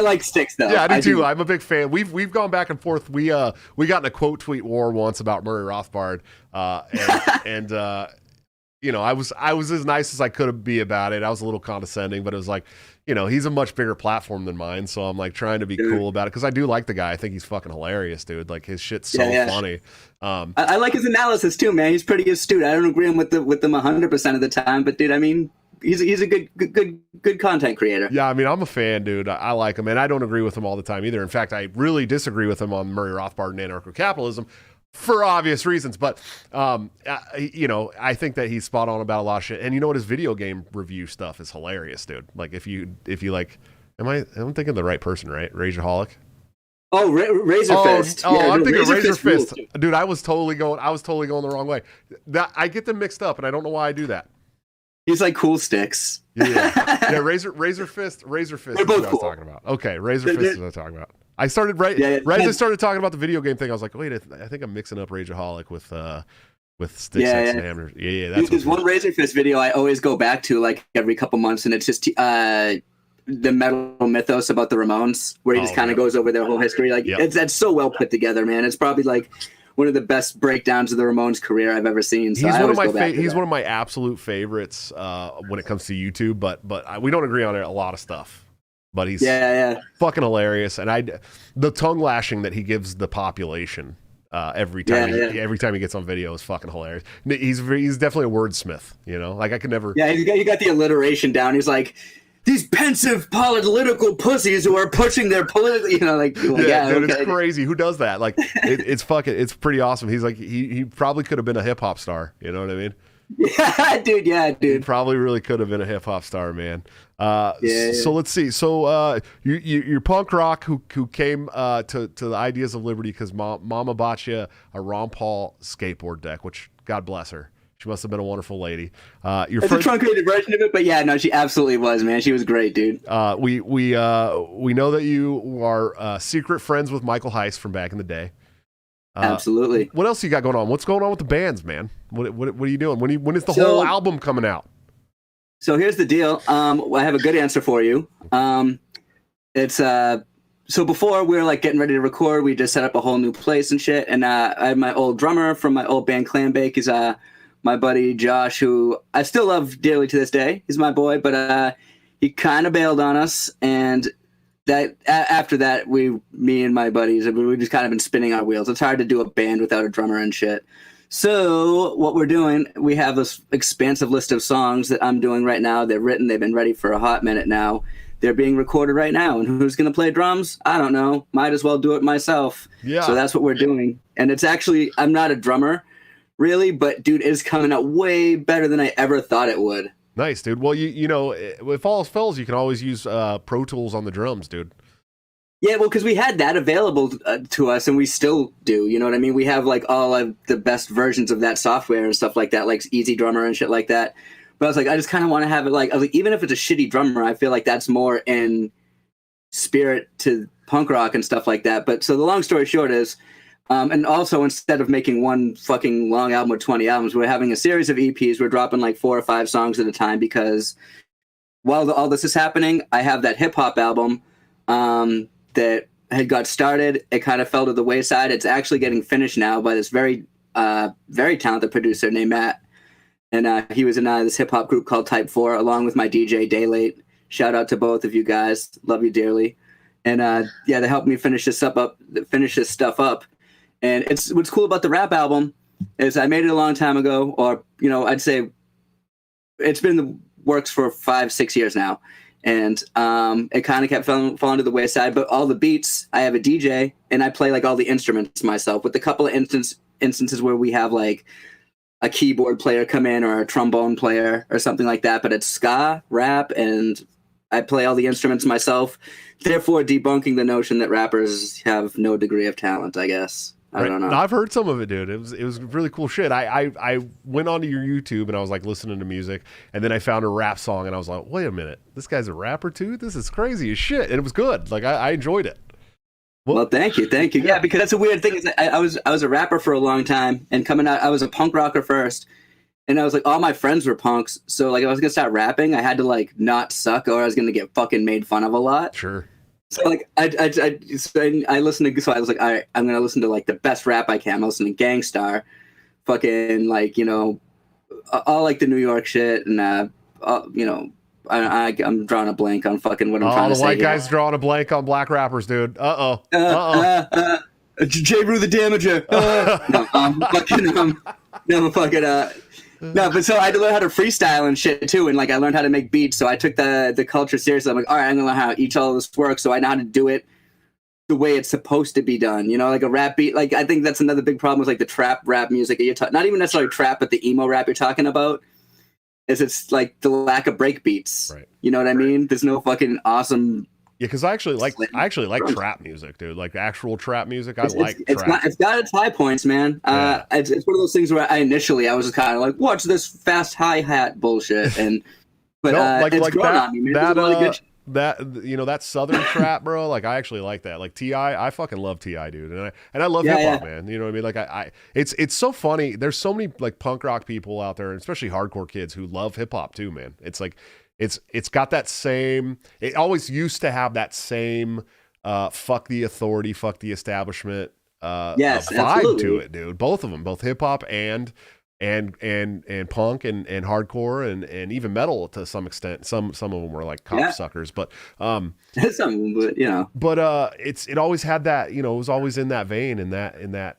like Styx though. Yeah, I do too. I'm a big fan. We've gone back and forth. We got in a quote tweet war once about Murray Rothbard, and I was as nice as I could be about it. I was a little condescending, but it was like, he's a much bigger platform than mine, so I'm like trying to be cool about it because I do like the guy. I think he's fucking hilarious, dude. Like his shit's so funny. I like his analysis too, man. He's pretty astute. I don't agree with them 100% of the time, but dude, I mean, he's a good content creator. Yeah, I mean, I'm a fan, dude. I like him, and I don't agree with him all the time either. In fact, I really disagree with him on Murray Rothbard and anarcho-capitalism for obvious reasons. But I think that he's spot on about a lot of shit. And you know what? His video game review stuff is hilarious, dude. Like if you like, I'm thinking of the right person, right? Razorholic. Oh, Razor Fist. I'm thinking Razor Fist. Dude, I was totally going the wrong way. I get them mixed up, and I don't know why I do that. He's like Cool Sticks. Yeah. Razor Fist. Razor Fist is what I was talking about. Okay, Razor Fist is what I was talking about. I started right as I started talking about the video game thing. I was like, wait, I think I'm mixing up Rageaholic with Styx and Hammers. Yeah, that's there's one Razor Fist video I always go back to like every couple months, and it's just the metal mythos about the Ramones, where he just kind of goes over their whole history. Like that's so well put together, man. It's probably like one of the best breakdowns of the Ramones' career I've ever seen. So he's one of my absolute favorites when it comes to YouTube. But we don't agree on a lot of stuff. But he's fucking hilarious, and the tongue lashing that he gives the population every time he gets on video is fucking hilarious. He's definitely a wordsmith, Like I could never. Yeah, you got the alliteration down. He's like, these pensive political pussies who are pushing their political, dude, it's crazy. Who does that? Like, it's pretty awesome. He's like, he probably could have been a hip hop star. You know what I mean? Yeah, dude. He probably really could have been a hip hop star, man. So let's see. So you're punk rock who came to the ideas of liberty because Mama bought you a Ron Paul skateboard deck, which God bless her. She must have been a wonderful lady. It's a truncated version of it, but yeah, no, she absolutely was, man. She was great, dude. We know that you are secret friends with Michael Heiss from back in the day. Absolutely. What else you got going on? What's going on with the bands, man? What are you doing? When is the whole album coming out? So here's the deal. I have a good answer for you. It's so before we were like getting ready to record, we just set up a whole new place and shit. And I had my old drummer from my old band Clambake. He's my buddy Josh, who I still love dearly to this day. He's my boy, but he kind of bailed on us, and that after that, me and my buddies, we just kind of been spinning our wheels. It's hard to do a band without a drummer and shit. So what we're doing, we have this expansive list of songs that I'm doing right now. They're written. They've been ready for a hot minute now. They're being recorded right now. And who's going to play drums? I don't know. Might as well do it myself. Yeah. So that's what we're doing. And it's actually, I'm not a drummer, really, but dude, it's coming out way better than I ever thought it would. Nice, dude. Well, you know, if all else fails, you can always use Pro Tools on the drums, dude. Yeah, well, because we had that available to us, and we still do. You know what I mean? We have like all of the best versions of that software and stuff like that, like Easy Drummer and shit like that. But I was like, I just kind of want to have it like, I was like, even if it's a shitty drummer, I feel like that's more in spirit to punk rock and stuff like that. But so the long story short is, And also, instead of making one fucking long album with 20 albums, we're having a series of EPs. We're dropping like 4 or 5 songs at a time because while all this is happening, I have that hip hop album that had got started. It kind of fell to the wayside. It's actually getting finished now by this very, very talented producer named Matt. And he was in this hip hop group called Type 4, along with my DJ Daylate. Shout out to both of you guys. Love you dearly. And they helped me finish this stuff up. And what's cool about the rap album is I made it a long time ago, or I'd say it's been in the works for 5-6 years now, and it kind of kept falling to the wayside. But all the beats, I have a DJ, and I play like all the instruments myself, with a couple of instances where we have like a keyboard player come in or a trombone player or something like that. But it's ska, rap, and I play all the instruments myself, therefore debunking the notion that rappers have no degree of talent, I guess. I don't know. No, I've heard some of it, dude. It was really cool shit. I went onto your YouTube and I was like listening to music, and then I found a rap song and I was like, wait a minute, this guy's a rapper too? This is crazy as shit. And it was good. Like I enjoyed it. Well, thank you. Yeah, because that's a weird thing. Is I was a rapper for a long time, and coming out, I was a punk rocker first, and I was like, all my friends were punks, so like, if I was gonna start rapping, I had to like not suck, or I was gonna get fucking made fun of a lot. Sure. So like I listened to, so I was like, all right, I'm gonna listen to like the best rap I can. I'm listening to Gangstar, fucking like all like the New York shit, and I'm drawing a blank on fucking what I'm trying to say. Oh, the white guy's drawing a blank on black rappers, dude. J. Brew the Damager. No, but so I had to learn how to freestyle and shit too, and like I learned how to make beats. So I took the culture seriously. I'm like, all right, I'm gonna learn how each all of this works, so I know how to do it the way it's supposed to be done. Like a rap beat. Like I think that's another big problem with like the trap rap music that you're not even necessarily trap, but the emo rap you're talking about. Is it's like the lack of break beats. Right. You know what I mean? There's no fucking awesome. Yeah, because I actually like trap music, dude. Like actual trap music. It's got its high points, man. Yeah. It's one of those things where I was kind of like, watch this fast hi-hat bullshit, but it's grown on me, man. That southern trap, bro. Like I actually like that. Like T.I., I fucking love T.I., dude, and I love hip hop, man. You know what I mean? Like it's so funny. There's so many like punk rock people out there, and especially hardcore kids who love hip hop too, man. It's like it's got that same. It always used to have that same fuck the authority, fuck the establishment vibe absolutely. to it, dude. Both of them, both hip hop and punk and hardcore and even metal to some extent. Some of them were like cocksuckers, but it always had that, it was always in that vein, in that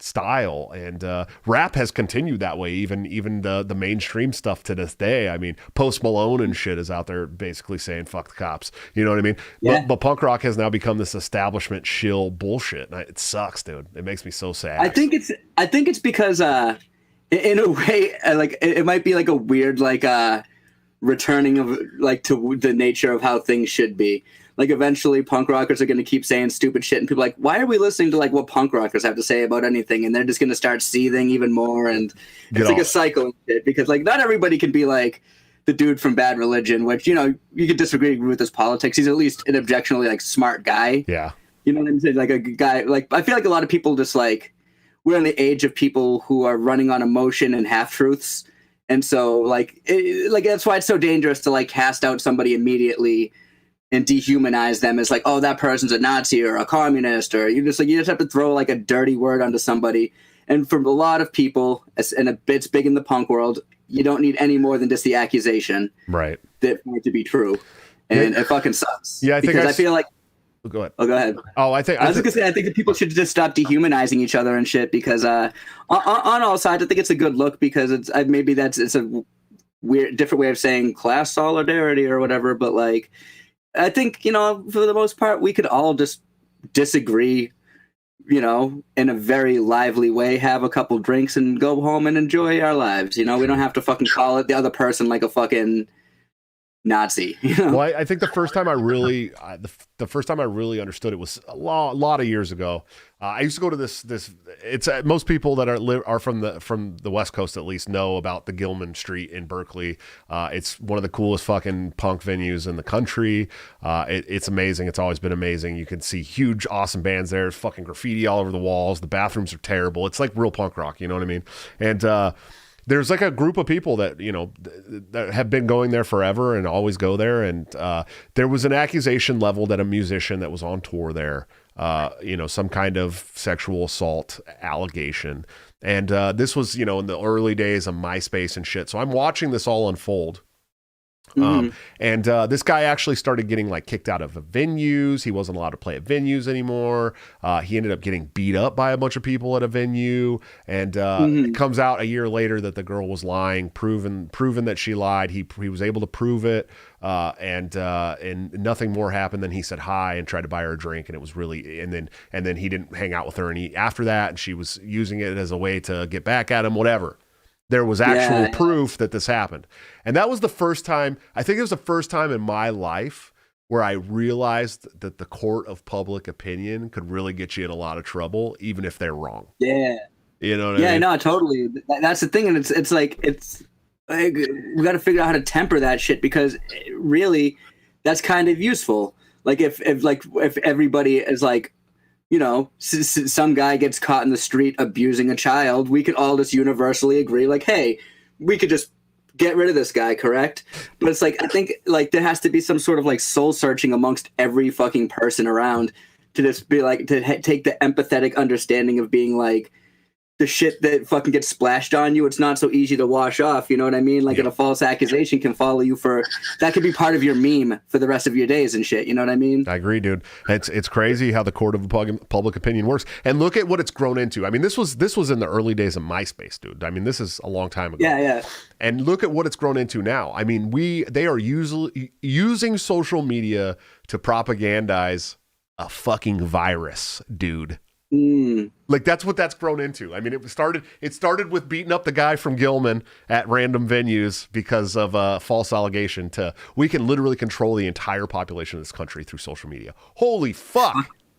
style, and rap has continued that way, even the mainstream stuff to this day. I mean, Post Malone and shit is out there basically saying fuck the cops, you know what I mean? Yeah. But punk rock has now become this establishment shill bullshit, and it sucks, dude. It makes me so sad. I think it's because in a way, like it might be like a weird like returning of like to the nature of how things should be. Like eventually punk rockers are going to keep saying stupid shit, and people are like, why are we listening to like what punk rockers have to say about anything? And they're just going to start seething even more, and it's like a cycle and shit, because like not everybody can be like the dude from Bad Religion, which you could disagree with his politics. He's at least an objectionably like smart guy. Yeah, you know what I'm saying? Like a guy, like I feel like a lot of people just like, we're in the age of people who are running on emotion and half truths, and so like that's why it's so dangerous to like cast out somebody immediately and dehumanize them as like, oh, that person's a Nazi or a communist, or you just have to throw like a dirty word onto somebody. And for a lot of people, and it's big in the punk world, you don't need any more than just the accusation, right, that for it to be true, and it fucking sucks. Yeah, I feel like. Go ahead. Oh, go ahead. Oh, I was gonna say, I think that people should just stop dehumanizing each other and shit, because on all sides, I think it's a good look, because it's a weird, different way of saying class solidarity or whatever. But like, I think, for the most part, we could all just disagree, in a very lively way, have a couple drinks and go home and enjoy our lives. We don't have to fucking call it the other person like a fucking Nazi. Well, I think the first time I really, the first time I really understood it was a lot of years ago. I used to go to this. It's most people that are from the West Coast at least know about the Gilman Street in Berkeley. It's one of the coolest fucking punk venues in the country. It's amazing. It's always been amazing. You can see huge, awesome bands there. There's fucking graffiti all over the walls. The bathrooms are terrible. It's like real punk rock. You know what I mean? And there's like a group of people that, you know, that have been going there forever and always go there. And there was an accusation leveled at a musician that was on tour there, you know, some kind of sexual assault allegation. And this was, you know, in the early days of MySpace and shit. So I'm watching this all unfold. And this guy actually started getting like kicked out of venues. He wasn't allowed to play at venues anymore. He ended up getting beat up by a bunch of people at a venue. And it comes out a year later that the girl was lying, proven that she lied. He was able to prove it. And nothing more happened than he said hi and tried to buy her a drink. And it was really, and then he didn't hang out with her. And after that, and she was using it as a way to get back at him, whatever. There was actual proof that this happened. And that was the first time, I think it was the first time in my life where I realized that the court of public opinion could really get you in a lot of trouble, even if they're wrong. Yeah. You know what I mean? Yeah, no, totally. That's the thing. And it's like, we got to figure out how to temper that shit, because really that's kind of useful. Like if everybody is like, you know, some guy gets caught in the street abusing a child, we could all just universally agree, like, hey, we could just get rid of this guy, correct? But it's like, I think like there has to be some sort of like soul searching amongst every fucking person around to just be like, to take the empathetic understanding of being like, the shit that fucking gets splashed on you, it's not so easy to wash off. You know what I mean? Like, a false accusation can follow you that could be part of your meme for the rest of your days and shit. You know what I mean? I agree, dude. It's crazy how the court of public opinion works. And look at what it's grown into. I mean, this was in the early days of MySpace, dude. I mean, this is a long time ago. Yeah. And look at what it's grown into now. I mean, they are using social media to propagandize a fucking virus, dude. Like that's what that's grown into. I mean, it started with beating up the guy from Gilman at random venues because of a false allegation to we can literally control the entire population of this country through social media. Holy fuck.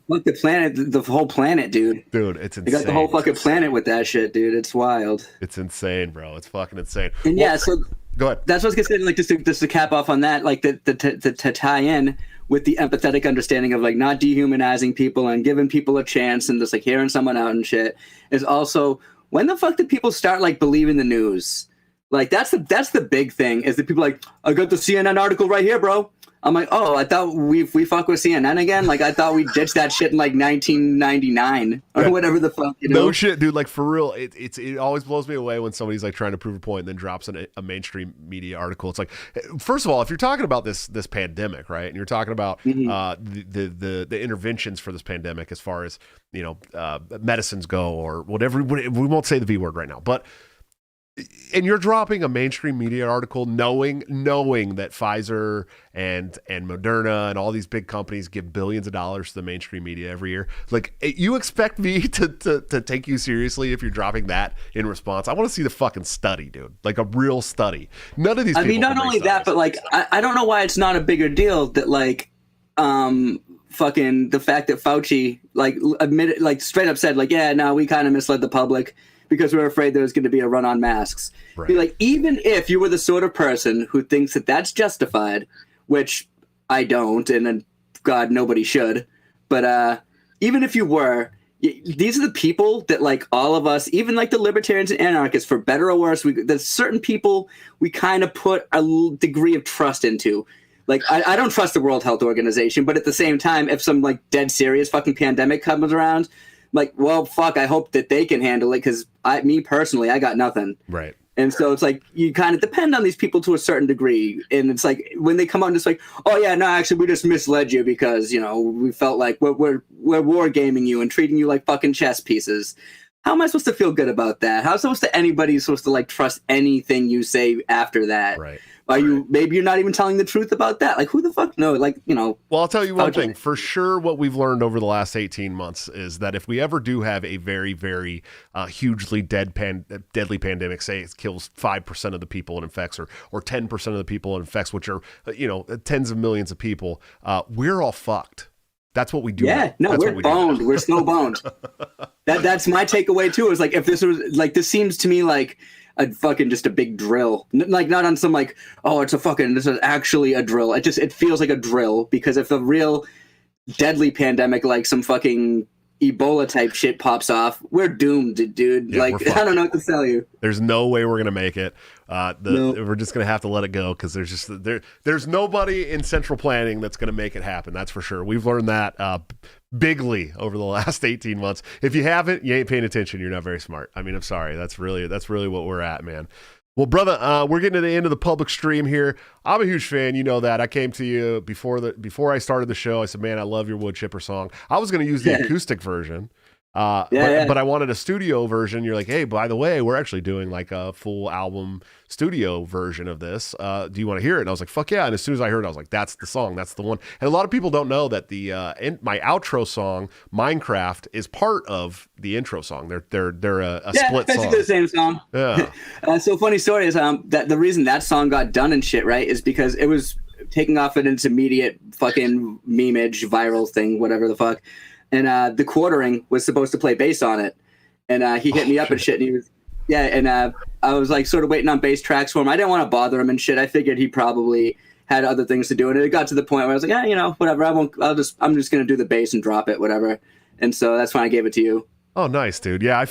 Look, the whole planet, dude. Dude, it's insane. They got the whole fucking planet with that shit, dude. It's wild. It's insane, bro. It's fucking insane. And yeah, so go ahead. That's what I was gonna say, like just to cap off on that, like to tie in with the empathetic understanding of like not dehumanizing people and giving people a chance and just like hearing someone out and shit is also, when the fuck did people start like believing the news? Like that's the big thing, is that people like, I got the CNN article right here, bro. I'm like, oh, I thought we fuck with CNN again. Like I thought we ditched that shit in like 1999 or whatever the fuck. You know? No shit, dude. Like for real, it always blows me away when somebody's like trying to prove a point and then drops a mainstream media article. It's like, first of all, if you're talking about this pandemic, right, and you're talking about the interventions for this pandemic as far as, you know, medicines go or whatever, we won't say the V word right now, but. And you're dropping a mainstream media article knowing that Pfizer and Moderna and all these big companies give billions of dollars to the mainstream media every year. Like, you expect me to take you seriously if you're dropping that in response? I want to see the fucking study, dude. Like a real study. None of these people. I mean, not only that, but like, I don't know why it's not a bigger deal that like, fucking the fact that Fauci like admitted, like straight up said, like, yeah, no, we kind of misled the public because we were afraid there was going to be a run on masks. Right. Be like, even if you were the sort of person who thinks that that's justified, which I don't, and God, nobody should, but even if you were, these are the people that like all of us, even like the libertarians and anarchists, for better or worse, there's certain people we kind of put a degree of trust into. Like, I don't trust the World Health Organization, but at the same time, if some like dead serious fucking pandemic comes around, like, well, fuck, I hope that they can handle it, because me personally, I got nothing. Right. And so it's like, you kind of depend on these people to a certain degree. And it's like, when they come out and just like, oh yeah, no, actually, we just misled you because, you know, we felt like we're war gaming you and treating you like fucking chess pieces. How am I supposed to feel good about that? How anybody supposed to like trust anything you say after that? Right. maybe you're not even telling the truth about that? Like, who the fuck knows? Like, Well, I'll tell you one thing for sure. What we've learned over the last 18 months is that if we ever do have a very, very hugely deadly pandemic, say it kills 5% of the people it infects, or 10% of the people it infects, which are tens of millions of people, we're all fucked. That's what we do. Yeah, no, we're boned. We're snow boned. That's my takeaway too. Is like, if this was like, this seems to me like a fucking just a big drill. Like, not on some like, oh, this is actually a drill. It feels like a drill, because if the real deadly pandemic, like some fucking Ebola type shit pops off, we're doomed, dude. Yeah, like, I don't know what to tell you. There's no way we're gonna make it. Nope. We're just gonna have to let it go, because there's nobody in central planning that's gonna make it happen. That's for sure. We've learned that bigly over the last 18 months. If you haven't, you ain't paying attention. You're not very smart. I mean, I'm sorry. That's really what we're at, man. Well, brother, we're getting to the end of the public stream here. I'm a huge fan. You know that. I came to you before I started the show. I said, man, I love your Woodchipper song. I was going to use the acoustic version, but I wanted a studio version. You're like, hey, by the way, we're actually doing like a full album studio version of this. Do you want to hear it? And I was like, fuck yeah. And as soon as I heard it, I was like, that's the song. That's the one. And a lot of people don't know that my outro song, Minecraft, is part of the intro song. They're a split song. Basically the same song. Yeah. So funny story is that the reason that song got done and shit, right, is because it was taking off an intermediate fucking meme-age viral thing, whatever the fuck. And the Quartering was supposed to play bass on it. And he hit me up and shit, and he was, and I was like sort of waiting on bass tracks for him. I didn't want to bother him and shit. I figured he probably had other things to do. And it got to the point where I was like, whatever. I'm just going to do the bass and drop it, whatever. And so that's when I gave it to you. Oh, nice, dude. Yeah, I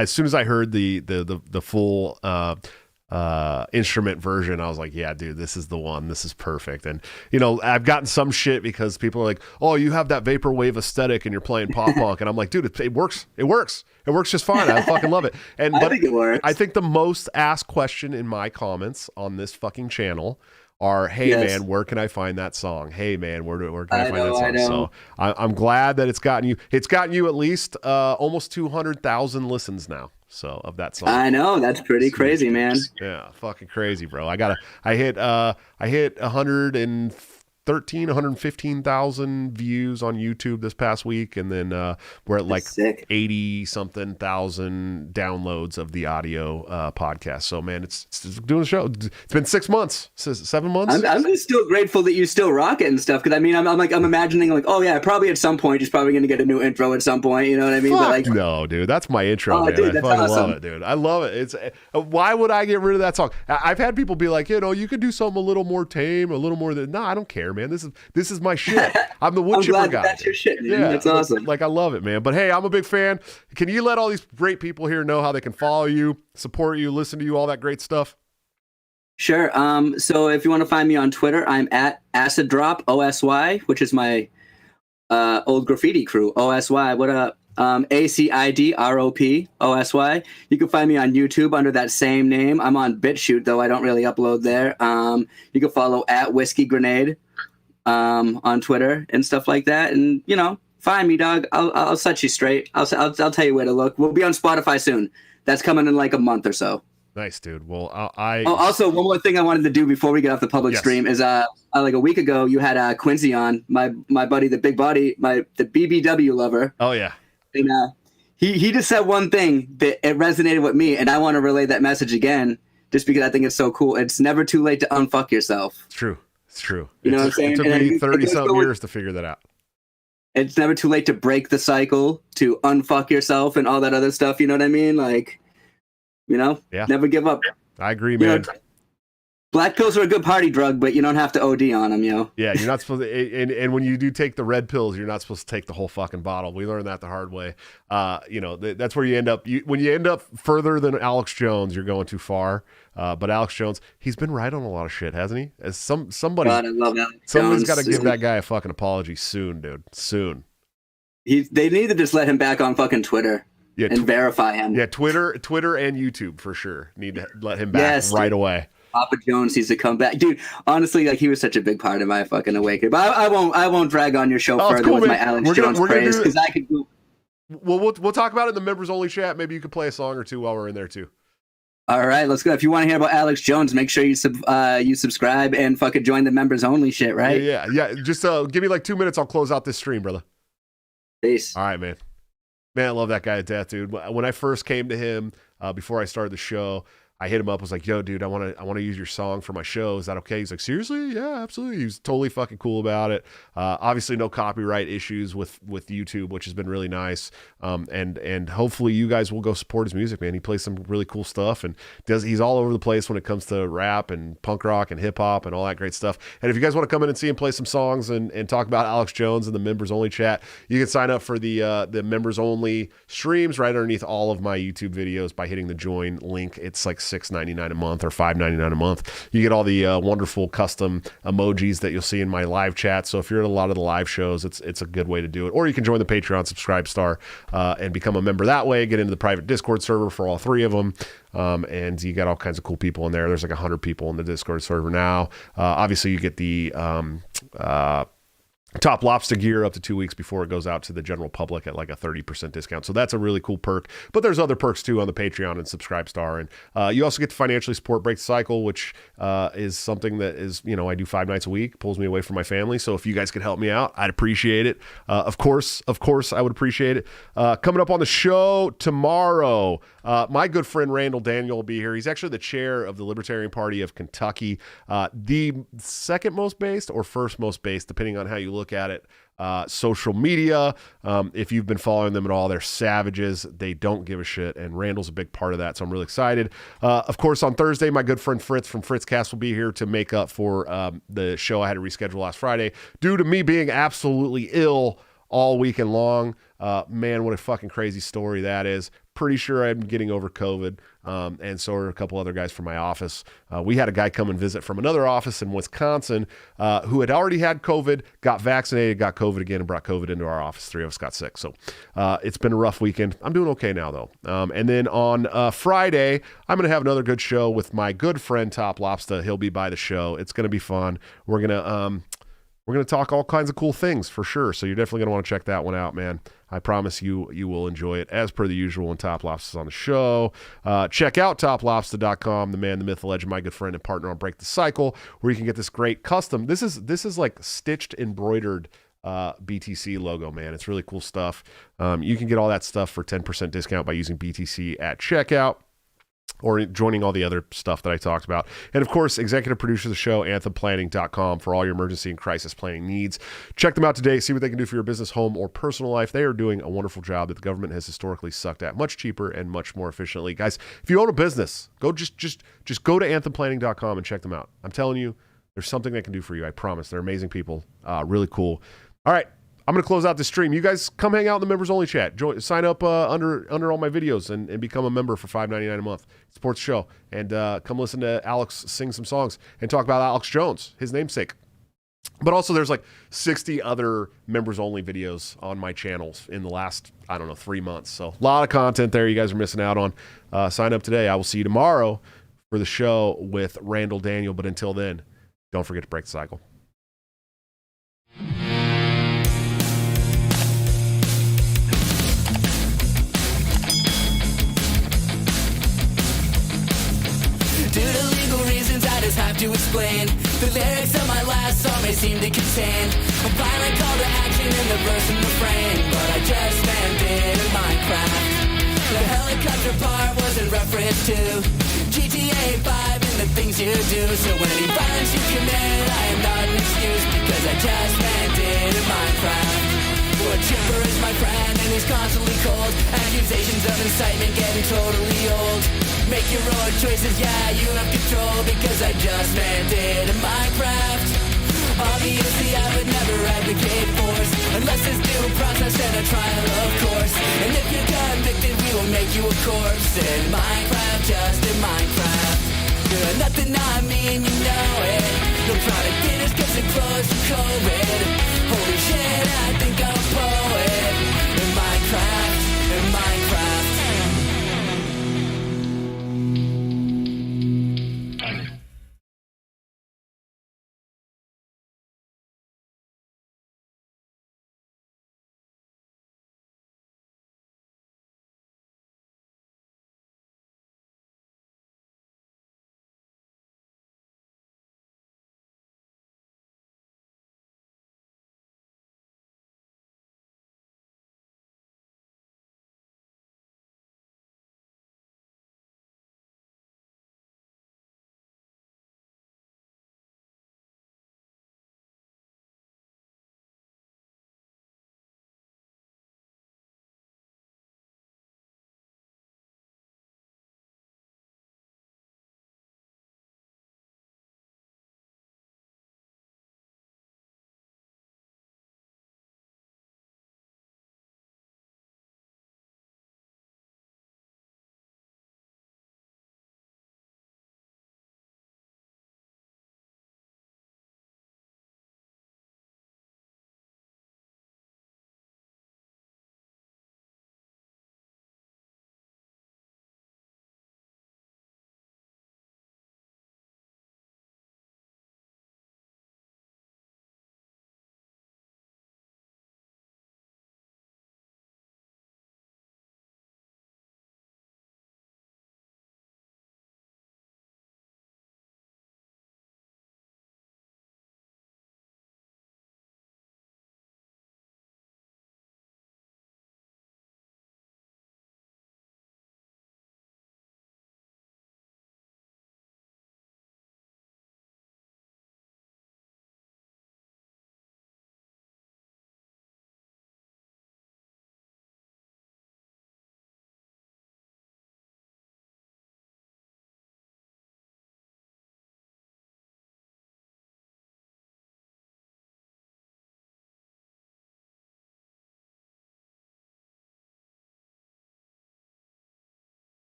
as soon as I heard the full instrument version, I was like, yeah, dude, this is the one. This is perfect. And I've gotten some shit because people are like, oh, you have that vaporwave aesthetic and you're playing pop punk, and I'm like, dude, it works just fine. I fucking love it. And I think it works. I think the most asked question in my comments on this fucking channel are, hey, man, where can I find that song? Hey, man, where can I find that song? So I'm glad that it's gotten you at least almost 200,000 listens now. So of that song. I know, that's pretty crazy, man. Yeah, fucking crazy, bro. I hit 115,000 views on YouTube this past week, and then we're at like 80 something thousand downloads of the audio podcast. So man, it's doing the show. It's been 6 months, 7 months. I'm just still grateful that you still rock it and stuff. Because I mean, I'm imagining like, oh yeah, probably at some point he's probably going to get a new intro at some point. You know what I mean? Fuck but like, no, dude, that's my intro, man. Dude, I fucking love it, dude. I love it. It's why would I get rid of that song? I've had people be like, you could do something a little more tame, a little more than. No, I don't care, man. This is my shit. I'm the Woodchipper guy. That's your shit, man. Yeah, that's awesome. Like I love it, man. But hey, I'm a big fan. Can you let all these great people here know how they can follow you, support you, listen to you, all that great stuff? Sure. So if you want to find me on Twitter, I'm at Acid Drop OSY, which is my old graffiti crew. OSY. What up? ACIDROP OSY. You can find me on YouTube under that same name. I'm on BitChute, though I don't really upload there. You can follow at Whiskey Grenade on Twitter and stuff like that. And find me, dog. I'll set you straight. I'll tell you where to look. We'll be on Spotify soon. That's coming in like a month or so. Nice, dude. Well, also, one more thing I wanted to do before we get off the public stream is like a week ago you had Quincy on, my buddy, the big body, the BBW lover. Oh yeah. And he just said one thing that it resonated with me, and I want to relay that message again, just because I think it's so cool. It's never too late to unfuck yourself. It's true. It's true. You know what I'm saying? It took me 30-something years to figure that out. It's never too late to break the cycle, to unfuck yourself, and all that other stuff. You know what I mean? Like, never give up. I agree, man. Black pills are a good party drug, but you don't have to OD on them, Yeah, you're not supposed to. And when you do take the red pills, you're not supposed to take the whole fucking bottle. We learned that the hard way. That's where you end up. When you end up further than Alex Jones, you're going too far. But Alex Jones, he's been right on a lot of shit, hasn't he? As somebody, God, I love Alex somebody's Jones. got to give that guy a fucking apology soon, dude. Soon. They need to just let him back on fucking Twitter. Yeah, and verify him. Yeah, Twitter and YouTube for sure need to let him back right away. Papa Jones needs to come back, dude. Honestly, like he was such a big part of my fucking awakening. But I won't drag on your show further with my Alex Jones praise because I could go. We'll talk about it in the members only chat. Maybe you could play a song or two while we're in there too. All right, let's go. If you want to hear about Alex Jones, make sure you subscribe and fucking join the members only shit, right? Yeah. Just give me like 2 minutes. I'll close out this stream, brother. Peace. All right, man. Man, I love that guy to death, dude. When I first came to him before I started the show, I hit him up. Was like, "Yo, dude, I want to use your song for my show. Is that okay?" He's like, "Seriously? Yeah, absolutely." He was totally fucking cool about it. Obviously, no copyright issues with YouTube, which has been really nice. And hopefully, you guys will go support his music, man. He plays some really cool stuff and he's all over the place when it comes to rap and punk rock and hip hop and all that great stuff. And if you guys want to come in and see him play some songs and talk about Alex Jones and the members only chat, you can sign up for the members only streams right underneath all of my YouTube videos by hitting the join link. It's like $6.99 a month or $5.99 a month. You get all the wonderful custom emojis that you'll see in my live chat. So if you're at a lot of the live shows, it's a good way to do it. Or you can join the Patreon Subscribe Star and become a member that way. Get into the private Discord server for all three of them. And you got all kinds of cool people in there. There's like 100 people in the Discord server now. Obviously, you get the Top Lobster gear up to 2 weeks before it goes out to the general public at like a 30% discount. So that's a really cool perk. But there's other perks too on the Patreon and Subscribe Star. And you also get to financially support Break the Cycle, which is something that is, I do 5 nights a week, pulls me away from my family. So if you guys could help me out, I'd appreciate it. Of course, I would appreciate it. Coming up on the show tomorrow, my good friend Randall Daniel will be here. He's actually the chair of the Libertarian Party of Kentucky, the second most based or first most based, depending on how you look at it. Social media, if you've been following them at all, they're savages. They don't give a shit, and Randall's a big part of that, so I'm really excited. Of course, on Thursday, my good friend Fritz from Fritzcast will be here to make up for the show I had to reschedule last Friday due to me being absolutely ill all weekend long. Man, what a fucking crazy story that is. Pretty sure I'm getting over COVID, and so are a couple other guys from my office. We had a guy come and visit from another office in Wisconsin who had already had COVID, got vaccinated, got COVID again, and brought COVID into our office. 3 of us got sick. So it's been a rough weekend. I'm doing okay now, though. And then on Friday, I'm going to have another good show with my good friend Top Lobster. He'll be by the show. It's going to be fun. We're going to talk all kinds of cool things for sure. So you're definitely going to want to check that one out, man. I promise you will enjoy it as per the usual when Top Lobster's on the show. Check out toplobster.com, the man, the myth, the legend, my good friend and partner on Break the Cycle, where you can get this great custom. This is like stitched, embroidered BTC logo, man. It's really cool stuff. You can get all that stuff for 10% discount by using BTC at checkout, or joining all the other stuff that I talked about. And of course, executive producer of the show, anthemplanning.com, for all your emergency and crisis planning needs. Check them out today. See what they can do for your business, home, or personal life. They are doing a wonderful job that the government has historically sucked at much cheaper and much more efficiently. Guys, if you own a business, go just go to anthemplanning.com and check them out. I'm telling you, there's something they can do for you. I promise. They're amazing people. Really cool. All right. I'm going to close out the stream. You guys come hang out in the members only chat. Sign up under all my videos and become a member for $5.99 a month. Support the show. And come listen to Alex sing some songs and talk about Alex Jones, his namesake. But also there's like 60 other members only videos on my channels in the last, 3 months. So a lot of content there you guys are missing out on. Sign up today. I will see you tomorrow for the show with Randall Daniel. But until then, don't forget to break the cycle. Due to legal reasons, I just have to explain. The lyrics of my last song may seem to contain a violent call to action in the verse and refrain, but I just meant it in Minecraft. The helicopter part was in reference to GTA 5 and the things you do. So any violence you commit, I am not an excuse, because I just meant it in Minecraft. Woodchipper is my friend and he's constantly cold. Accusations of incitement getting totally old. Make your own choices, yeah, you have control, because I just meant it in Minecraft. Obviously I would never advocate force, unless there's due process and a trial, of course. And if you're convicted, we will make you a corpse in Minecraft, just in Minecraft. You're nothing I mean, you know it. No product finished cause it closed for COVID.